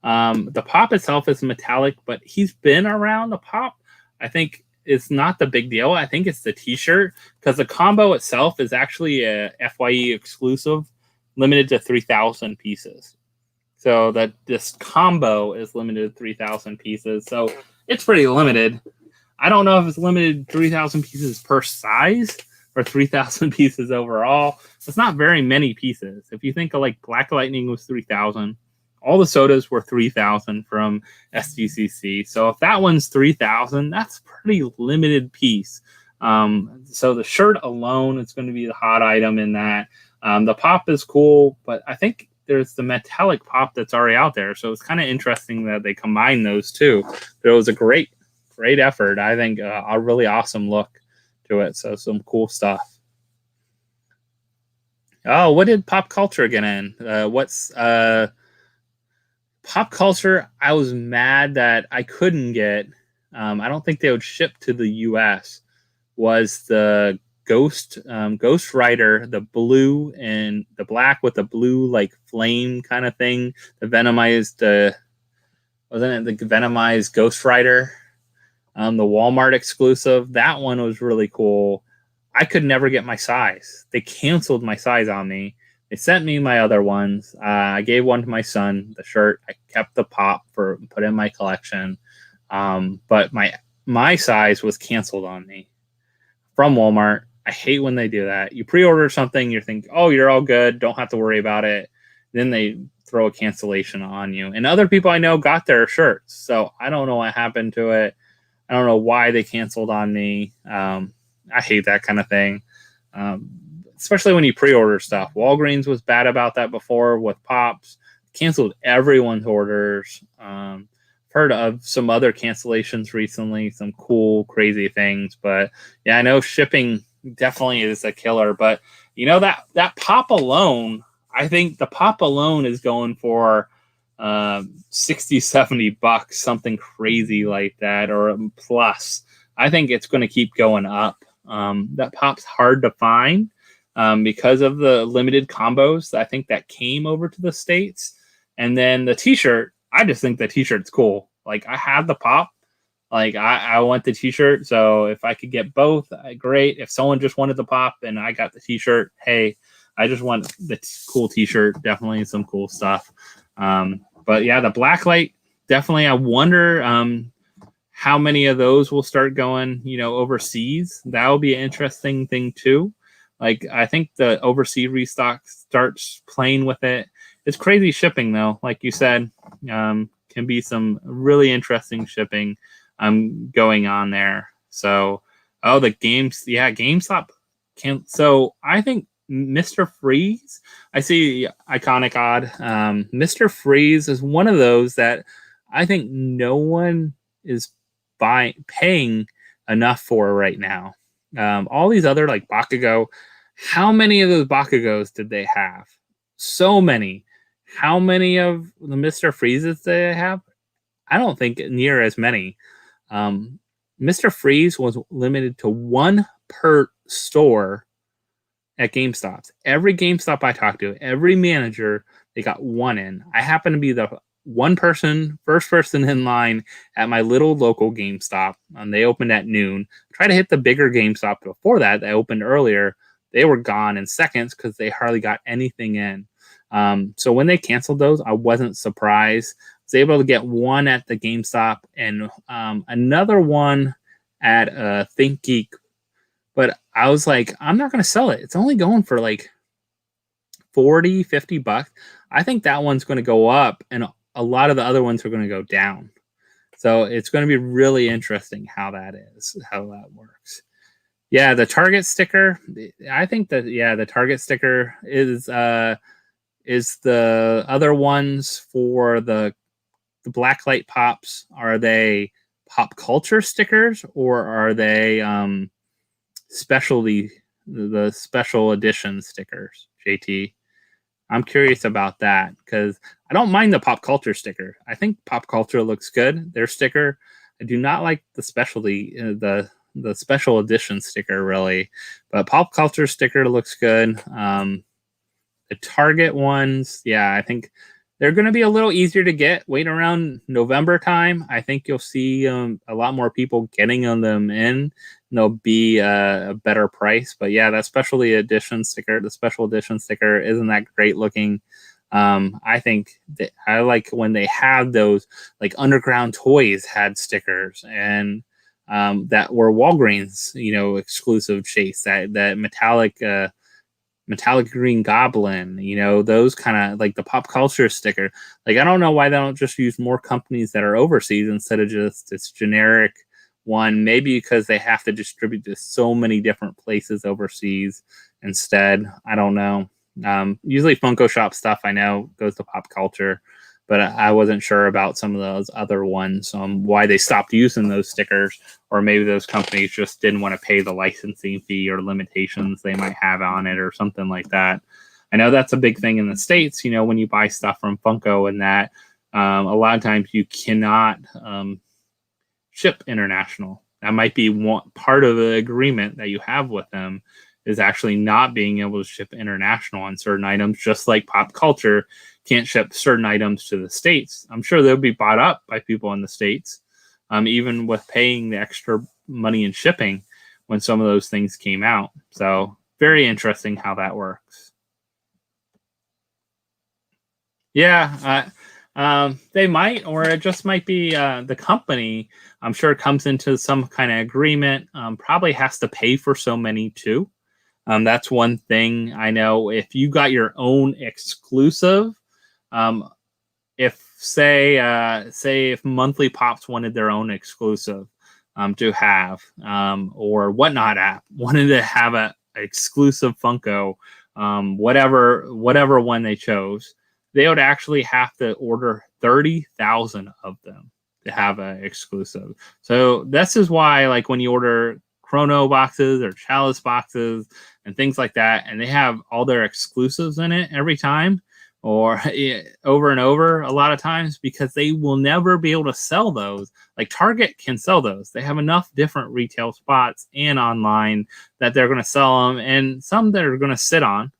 The pop itself is metallic, but he's been around the pop. I think it's not the big deal. I think it's the t-shirt, because the combo itself is actually a FYE exclusive, limited to 3,000 pieces. So that this combo is limited to 3,000 pieces. So it's pretty limited. I don't know if it's limited 3,000 pieces per size or 3,000 pieces overall. It's not very many pieces. If you think of like Black Lightning was 3,000, all the sodas were 3,000 from SDCC. So if that one's 3,000, that's a pretty limited piece. So the shirt alone is going to be the hot item in that. The pop is cool, but I think there's the metallic pop that's already out there. So it's kind of interesting that they combine those two. But it was a great effort. I think a really awesome look to it. So some cool stuff. Oh, what did pop culture get in? What's pop culture? I was mad that I couldn't get. I don't think they would ship to the US. Was the Ghost Rider, the blue and the black with the blue like flame kind of thing. The venomized, wasn't it the venomized Ghost Rider? The Walmart exclusive. That one was really cool. I could never get my size. They canceled my size on me. They sent me my other ones. I gave one to my son, the shirt. I kept the pop for put in my collection. But my size was canceled on me from Walmart. I hate when they do that. You pre-order something, you think, oh, you're all good, don't have to worry about it. Then they throw a cancellation on you. And other people I know got their shirts. So I don't know what happened to it. I don't know why they canceled on me. I hate that kind of thing. Especially when you pre-order stuff. Walgreens was bad about that before with Pops. Canceled everyone's orders. Heard of some other cancellations recently, some cool, crazy things. But yeah, I know shipping definitely is a killer. But you know, that pop alone, I think the pop alone is going for $60-$70, something crazy like that, or plus. I think it's going to keep going up. That pop's hard to find because of the limited combos. I think that came over to the States. And then the t-shirt, I just think the t-shirt's cool. Like, I have the pop. Like, I want the t-shirt. So if I could get both, great. If someone just wanted the pop and I got the t-shirt, hey, I just want the cool t-shirt. Definitely some cool stuff. But yeah, the Blacklight, definitely. I wonder how many of those will start going, overseas. That will be an interesting thing too. Like, I think the overseas restock starts playing with it. It's crazy shipping though. Like you said, can be some really interesting shipping going on there. So, the games, GameStop can. So I think Mr. Freeze, I see Iconic Odd. Mr. Freeze is one of those that I think no one is paying enough for right now. All these other like Bakugo, how many of those Bakugos did they have? So many. How many of the Mr. Freezes did they have? I don't think near as many. Mr. Freeze was limited to one per store at GameStops. Every GameStop I talked to, every manager, they got one in. I happen to be the first person in line at my little local GameStop. They opened at noon. Try to hit the bigger GameStop before that opened earlier. They were gone in seconds because they hardly got anything in. So when they canceled those, I wasn't surprised. I was able to get one at the GameStop and another one at ThinkGeek. But I was like, I'm not going to sell it. It's only going for like $40-$50. I think that one's going to go up, and a lot of the other ones are going to go down. So it's going to be really interesting how that works. Yeah, the Target sticker. I think that the Target sticker is the other ones for the Blacklight pops. Are they pop culture stickers, or are they the special edition stickers? JT, I'm curious about that because I don't mind the pop culture sticker. I think pop culture looks good. Their sticker. I do not like the specialty, the the special edition sticker, really. But pop culture sticker looks good. The Target ones, yeah, I think they're going to be a little easier to get. Wait around November time. I think you'll see a lot more people getting them in. And they'll be a better price. But yeah, that special edition sticker isn't that great looking. I think that I like when they have those, like Underground Toys had stickers, and that were Walgreens, exclusive Chase, that metallic green goblin, those kind of, like the pop culture sticker. Like, I don't know why they don't just use more companies that are overseas instead of just this generic one. Maybe because they have to distribute to so many different places overseas instead. I don't know. Usually Funko Shop stuff, I know, goes to pop culture, but I wasn't sure about some of those other ones, why they stopped using those stickers, or maybe those companies just didn't want to pay the licensing fee or limitations they might have on it or something like that. I know that's a big thing in the States, when you buy stuff from Funko, and that a lot of times you cannot ship international. That might be one part of the agreement that you have with them, is actually not being able to ship international on certain items, just like pop culture can't ship certain items to the States. I'm sure they'll be bought up by people in the States, even with paying the extra money in shipping when some of those things came out. So very interesting how that works. Yeah, they might, or it just might be the company, I'm sure, comes into some kind of agreement, probably has to pay for so many too. That's one thing I know. If you got your own exclusive, if if Monthly Pops wanted their own exclusive to have, or Whatnot app wanted to have a exclusive Funko, whatever one they chose, they would actually have to order 30,000 of them to have an exclusive. So this is why, like, when you order Chrono boxes or Chalice boxes and things like that, and they have all their exclusives in it every time, or over and over a lot of times, because they will never be able to sell those. Like Target can sell those. They have enough different retail spots and online that they're going to sell them, and some that are going to sit on.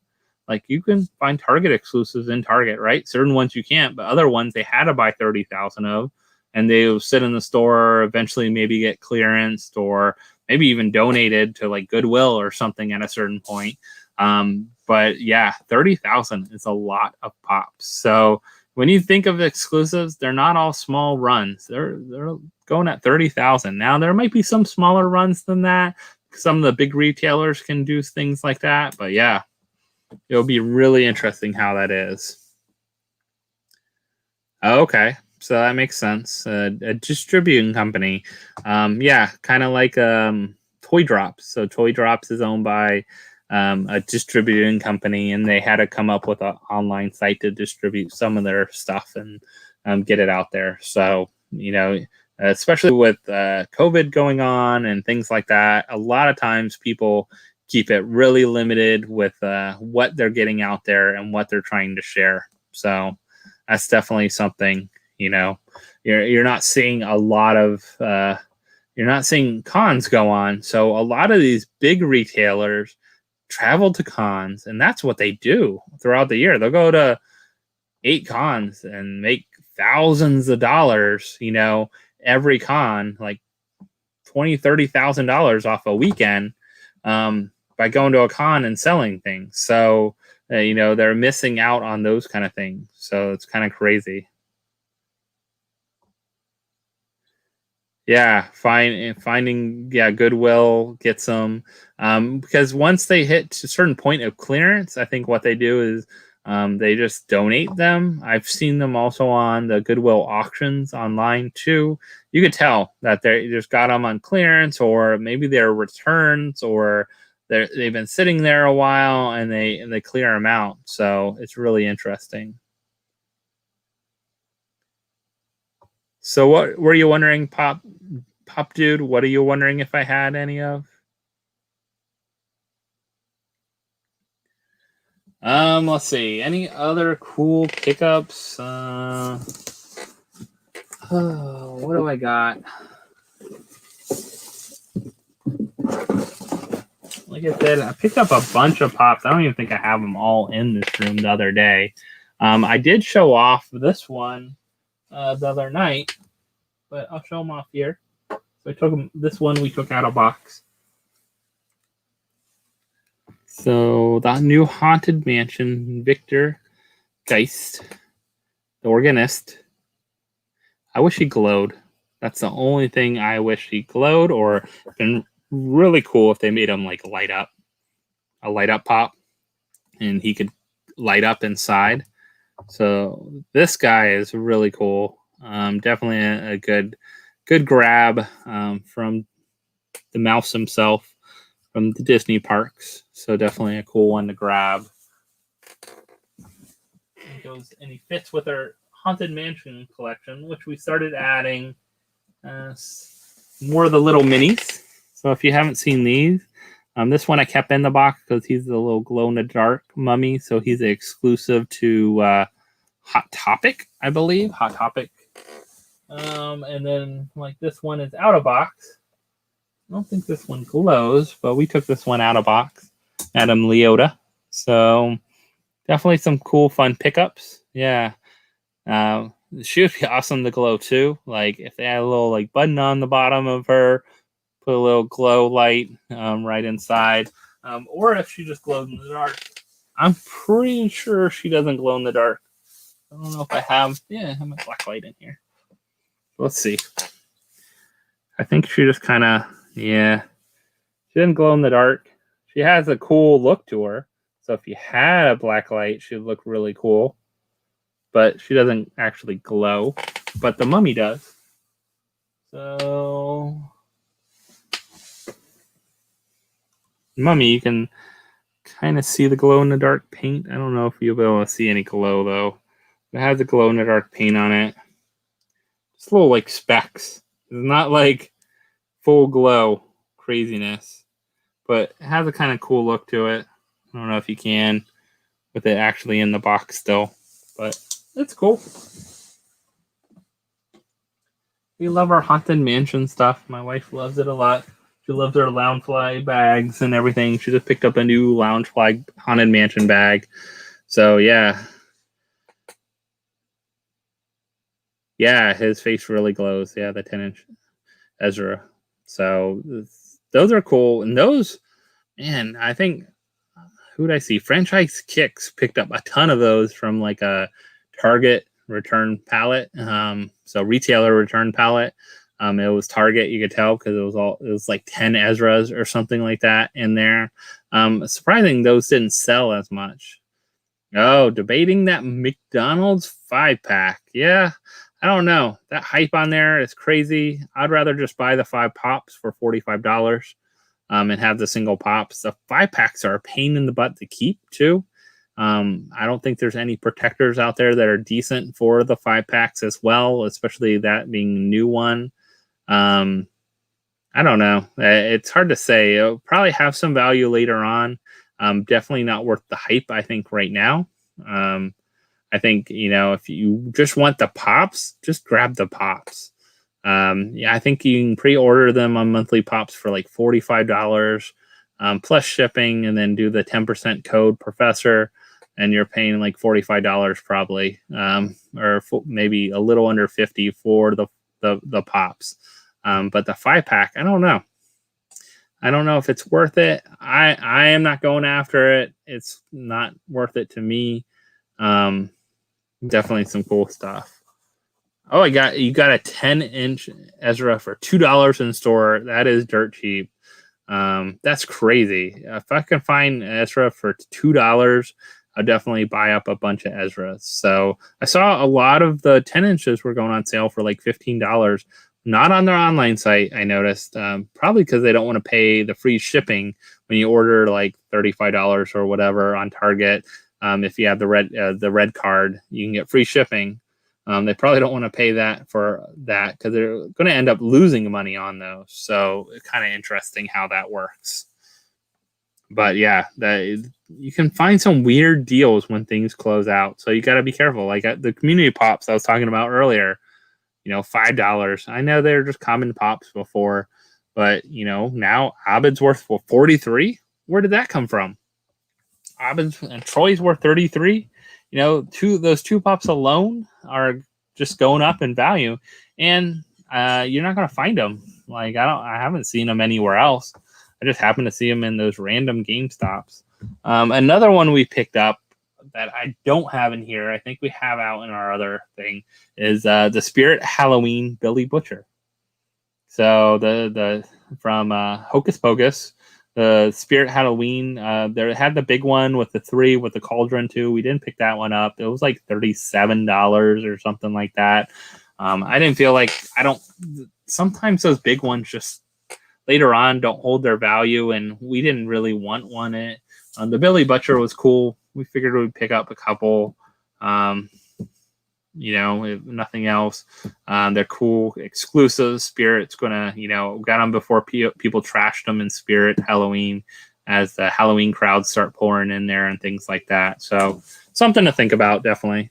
Like, you can find Target exclusives in Target, right? Certain ones you can't, but other ones they had to buy 30,000 of, and they will sit in the store, eventually maybe get clearanced, or maybe even donated to like Goodwill or something at a certain point. But yeah, 30,000 is a lot of pops. So when you think of exclusives, they're not all small runs. They're going at 30,000. Now, there might be some smaller runs than that. Some of the big retailers can do things like that. But yeah, it'll be really interesting how that is. Okay. So that makes sense. A distributing company. Yeah, kind of like Toy Drops. So Toy Drops is owned by a distributing company, and they had to come up with an online site to distribute some of their stuff and get it out there. So, especially with COVID going on and things like that, a lot of times people keep it really limited with what they're getting out there and what they're trying to share. So that's definitely something. You're not seeing a lot of you're not seeing cons go on. So a lot of these big retailers travel to cons, and that's what they do throughout the year. They'll go to 8 cons and make thousands of dollars, every con, like $20,000-$30,000 off a weekend, by going to a con and selling things. So they're missing out on those kind of things. So it's kind of crazy. Yeah, finding Goodwill gets them, because once they hit a certain point of clearance, I think what they do is they just donate them. I've seen them also on the Goodwill auctions online too. You could tell that they just got them on clearance, or maybe they're returns, or they've been sitting there a while and they clear them out. So it's really interesting. So what were you wondering, Pop Dude? What are you wondering if I had any of? Let's see. Any other cool pickups? Oh, what do I got? Like I said, I picked up a bunch of pops. I don't even think I have them all in this room the other day. I did show off this one the other night, but I'll show them off here. So I took them. This one we took out of box. So the new Haunted Mansion, Victor Geist, the organist. I wish he glowed. That's the only thing I wish he glowed, or been really cool if they made him like light up, a light up pop, and he could light up inside. So this guy is really cool. Definitely a good grab from the mouse himself from the Disney parks. So definitely a cool one to grab. And he fits with our Haunted Mansion collection, which we started adding more of the little minis. So if you haven't seen these, this one I kept in the box because he's the little glow-in-the-dark mummy. So he's exclusive to Hot Topic, I believe. Hot Topic. And then like this one is out of box. I don't think this one glows, but we took this one out of box. Adam Leota. So definitely some cool, fun pickups. Yeah. She would be awesome to glow too. Like if they had a little like button on the bottom of her, put a little glow light right inside. Or if she just glowed in the dark. I'm pretty sure she doesn't glow in the dark. I don't know if I have. Yeah, I have my black light in here. Let's see. I think she just kind of, yeah. She didn't glow in the dark. She has a cool look to her. So if you had a black light, she'd look really cool. But she doesn't actually glow. But the mummy does. So mummy, you can kind of see the glow in the dark paint. I don't know if you'll be able to see any glow though. It has a glow in the dark paint on it. Just little like specks. It's not like full glow craziness, but it has a kind of cool look to it. I don't know if you can with it actually in the box still, but it's cool. We love our Haunted Mansion stuff. My wife loves it a lot. She loves her Loungefly bags and everything. She just picked up a new Loungefly Haunted Mansion bag. So yeah. Yeah, his face really glows. Yeah, the 10-inch Ezra. So those are cool. And those, man, I think, who did I see? Franchise Kicks picked up a ton of those from like a Target return pallet. So retailer return pallet. It was Target, you could tell, because it was like 10 Ezras or something like that in there. Surprising those didn't sell as much. Oh, debating that McDonald's 5-pack. Yeah, I don't know. That hype on there is crazy. I'd rather just buy the 5 pops for $45 and have the single pops. The 5-packs are a pain in the butt to keep too. I don't think there's any protectors out there that are decent for the 5-packs as well, especially that being a new one. I don't know. It's hard to say. It'll probably have some value later on. Definitely not worth the hype, I think, right now. I think, if you just want the pops, just grab the pops. Yeah, I think you can pre-order them on monthly pops for like $45 plus shipping, and then do the 10% code Professor, and you're paying like $45 probably, or maybe a little under $50 for the pops. But the 5-pack, I don't know. I don't know if it's worth it. I am not going after it. It's not worth it to me. Definitely some cool stuff. Oh, you got a 10-inch Ezra for $2 in store. That is dirt cheap. That's crazy. If I can find Ezra for $2, I'll definitely buy up a bunch of Ezras. So I saw a lot of the 10 inches were going on sale for like $15. Not on their online site, I noticed. Probably because they don't want to pay the free shipping when you order like $35 or whatever on Target. If you have the red card, you can get free shipping. They probably don't want to pay that for that because they're going to end up losing money on those. So it's kind of interesting how that works. But yeah, you can find some weird deals when things close out. So you got to be careful. Like the community pops I was talking about earlier, $5. I know they're just common pops before, But, now Abed's worth 43. Where did that come from? Abed's and Troy's worth 33. Those two pops alone are just going up in value, and you're not going to find them. Like I haven't seen them anywhere else. I just happen to see them in those random GameStops. Another one we picked up that I don't have in here, I think we have out in our other thing, is the Spirit Halloween Billy Butcher. So the from Hocus Pocus, the Spirit Halloween, they had the big one with the 3 with the cauldron too. We didn't pick that one up. It was like $37 or something like that. I didn't feel like sometimes those big ones just later on don't hold their value, and we didn't really want one. The Billy Butcher was cool. We figured we'd pick up a couple. If nothing else, they're cool, exclusive. Spirit's gonna, got them before people trashed them in Spirit Halloween, as the Halloween crowds start pouring in there and things like that. So something to think about, definitely.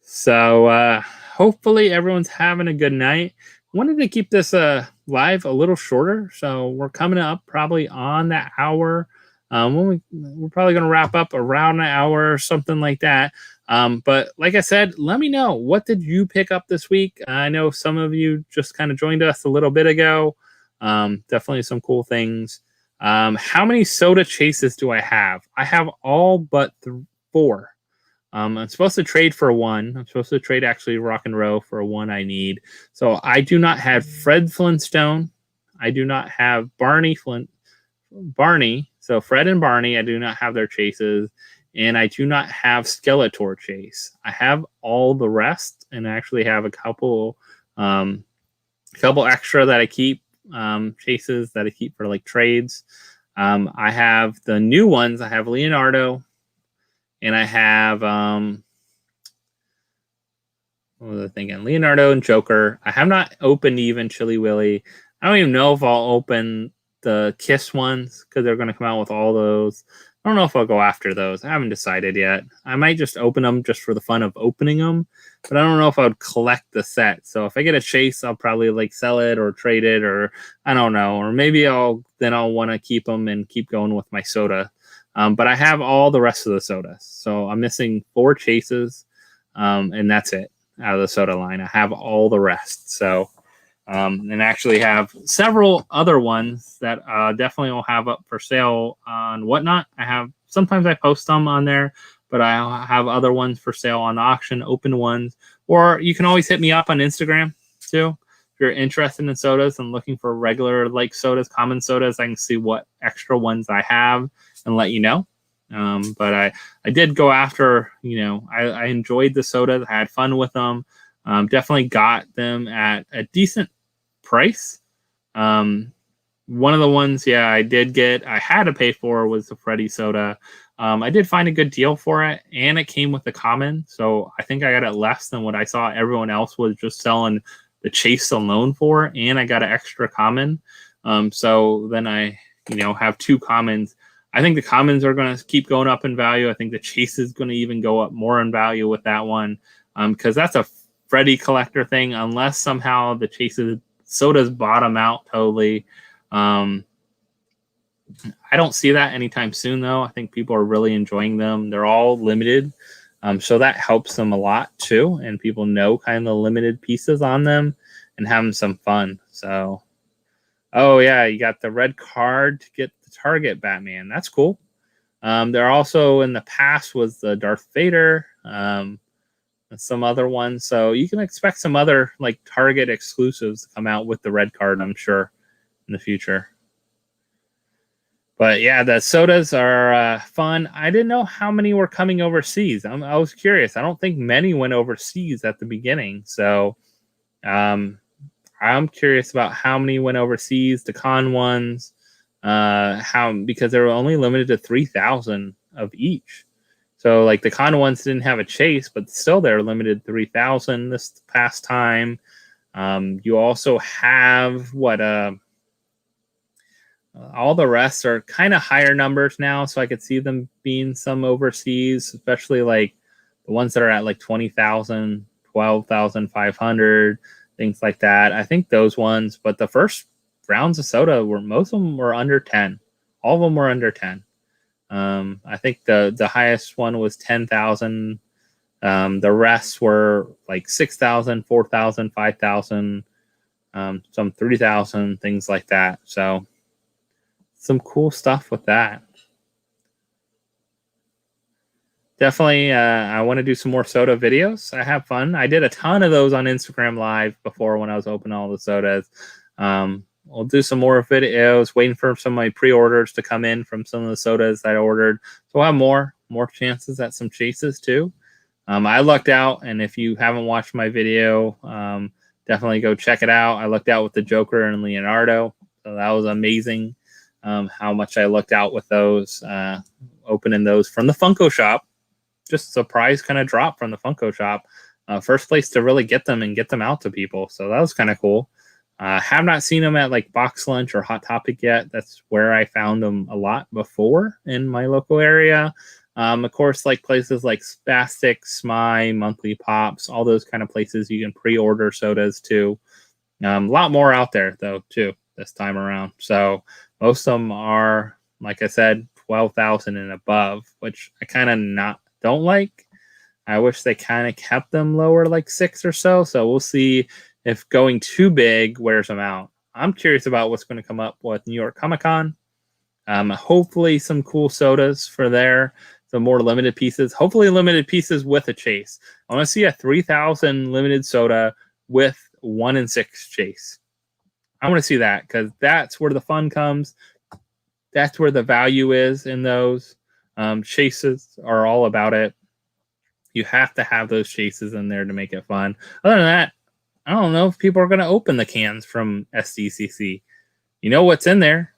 So hopefully everyone's having a good night. Wanted to keep this live a little shorter, so we're coming up probably on that hour. We're probably going to wrap up around an hour or something like that. But like I said, let me know, what did you pick up this week? I know some of you just kind of joined us a little bit ago. Definitely some cool things. How many soda chases do I have? I have all but 4. I'm supposed to trade for 1. I'm supposed to trade actually Rock and Roll for 1 I need. So I do not have Fred Flintstone. I do not have Barney. So Fred and Barney, I do not have their chases. And I do not have Skeletor Chase. I have all the rest, and I actually have a couple extra that I keep, chases that I keep for like trades. I have the new ones. I have Leonardo, and I have what was I thinking? Leonardo and Joker. I have not opened even Chili Willy. I don't even know if I'll open the Kiss ones, because they're going to come out with all those. I don't know if I'll go after those. I haven't decided yet. I might just open them just for the fun of opening them, but I don't know if I would collect the set. So if I get a chase, I'll probably like sell it or trade it, or I don't know, or maybe I'll want to keep them and keep going with my soda. But I have all the rest of the sodas, so I'm missing 4 chases, and that's it out of the soda line. I have all the rest. So. And actually have several other ones that definitely will have up for sale on Whatnot. Sometimes I post them on there, but I have other ones for sale on auction, open ones. Or you can always hit me up on Instagram too. If you're interested in sodas and looking for regular like sodas, common sodas, I can see what extra ones I have and let you know. But I did go after, I enjoyed the sodas. I had fun with them. Definitely got them at a decent price. One of the ones, I had to pay for was the Freddy soda. I did find a good deal for it, and it came with a common, so I think I got it less than what I saw everyone else was just selling the chase alone for, and I got an extra common. So then I, have 2 commons. I think the commons are going to keep going up in value. I think the chase is going to even go up more in value with that one, because that's a Freddy collector thing, unless somehow the chases sodas bottom out totally. I don't see that anytime soon, though. I think people are really enjoying them. They're all limited, so that helps them a lot too, and people know kind of the limited pieces on them and having some fun. So, oh yeah, you got the red card to get the Target Batman. That's cool. There also in the past was the Darth Vader. Some other ones, so you can expect some other like Target exclusives to come out with the red card, I'm sure, in the future. But yeah, the sodas are fun. I didn't know how many were coming overseas. I was curious. I don't think many went overseas at the beginning, so I'm curious about how many went overseas. The con ones, because they were only limited to 3,000 of each. So, like, the con ones didn't have a chase, but still they're limited 3,000 this past time. You also have all the rest are kind of higher numbers now, so I could see them being some overseas, especially like the ones that are at like 20,000, 12,500. things like that. I think those ones, but the first rounds of soda most of them were under 10. All of them were under 10. I think the highest one was 10,000. The rest were like 6,000, 4,000, 5,000, some 3,000, things like that. So some cool stuff with that. Definitely, I want to do some more soda videos. I have fun. I did a ton of those on Instagram Live before when I was opening all the sodas. We'll do some more videos, waiting for some of my pre-orders to come in from some of the sodas that I ordered. So we'll have more chances at some chases too. I lucked out, and if you haven't watched my video, definitely go check it out. I lucked out with the Joker and Leonardo, so that was amazing. How much I lucked out with those, opening those from the Funko shop. Just a surprise kind of drop from the Funko shop. First place to really get them and get them out to people. So that was kind of cool. Have not seen them at like Box Lunch or Hot Topic yet. That's where I found them a lot before in my local area. Of course, like places like Spastic, Smeye, Monthly Pops, all those kind of places you can pre-order sodas to. A lot more out there though too this time around. So most of them are, like I said, 12,000 and above, which I kind of don't like. I wish they kind of kept them lower, like 6 or so. So we'll see if going too big wears them out. I'm curious about what's going to come up with New York Comic Con. Hopefully some cool sodas for there. Some more limited pieces. Hopefully limited pieces with a chase. I want to see a 3,000 limited soda with 1 in 6 chase. I want to see that because that's where the fun comes. That's where the value is in those. Chases are all about it. You have to have those chases in there to make it fun. Other than that, I don't know if people are going to open the cans from SDCC. You know what's in there.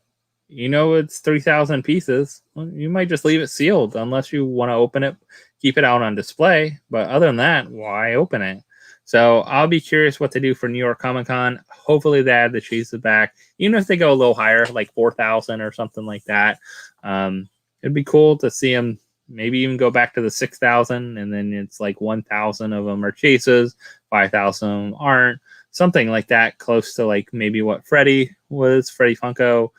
You know it's 3,000 pieces. Well, you might just leave it sealed unless you want to open it, keep it out on display. But other than that, why open it? So I'll be curious what they do for New York Comic Con. Hopefully they add the chases back. Even if they go a little higher, like 4,000 or something like that. It'd be cool to see them maybe even go back to the 6,000, and then it's like 1,000 of them are chases, 5,000 of them aren't. Something like that, close to like maybe what Freddy Funko.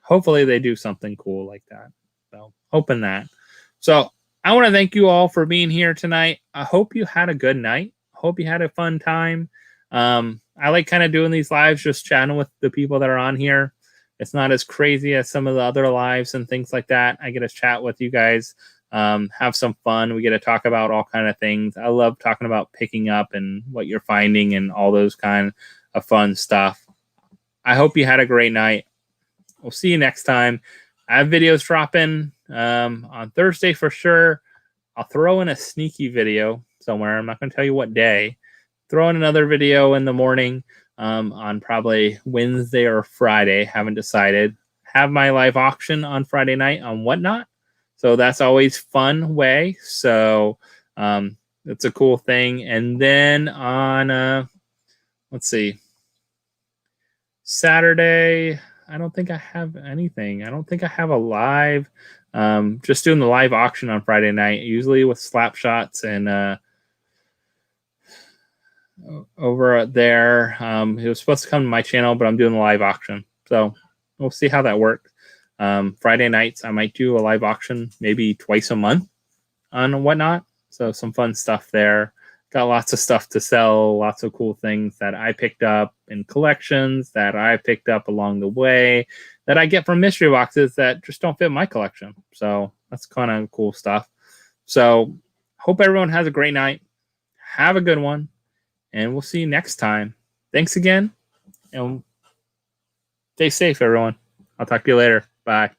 Hopefully they do something cool like that. So hoping that. So I want to thank you all for being here tonight. I hope you had a good night. Hope you had a fun time. I like kind of doing these lives, just chatting with the people that are on here. It's not as crazy as some of the other lives and things like that. I get to chat with you guys, have some fun. We get to talk about all kind of things. I love talking about picking up and what you're finding and all those kind of fun stuff. I hope you had a great night. We'll see you next time. I have videos dropping on Thursday for sure. I'll throw in a sneaky video somewhere. I'm not going to tell you what day. Throw in another video in the morning on probably Wednesday or Friday. Haven't decided. Have my live auction on Friday night on Whatnot. So that's always fun way. So it's a cool thing. And then on, let's see, Saturday, I don't think I have anything. I don't think I have a live. Just doing the live auction on Friday night, usually with slap shots and over there. It was supposed to come to my channel, but I'm doing the live auction. So we'll see how that works. Friday nights, I might do a live auction maybe twice a month on Whatnot. So some fun stuff there. Got lots of stuff to sell, lots of cool things that I picked up in collections that I picked up along the way that I get from mystery boxes that just don't fit my collection. So that's kind of cool stuff. So hope everyone has a great night. Have a good one. And we'll see you next time. Thanks again. And stay safe, everyone. I'll talk to you later. Bye.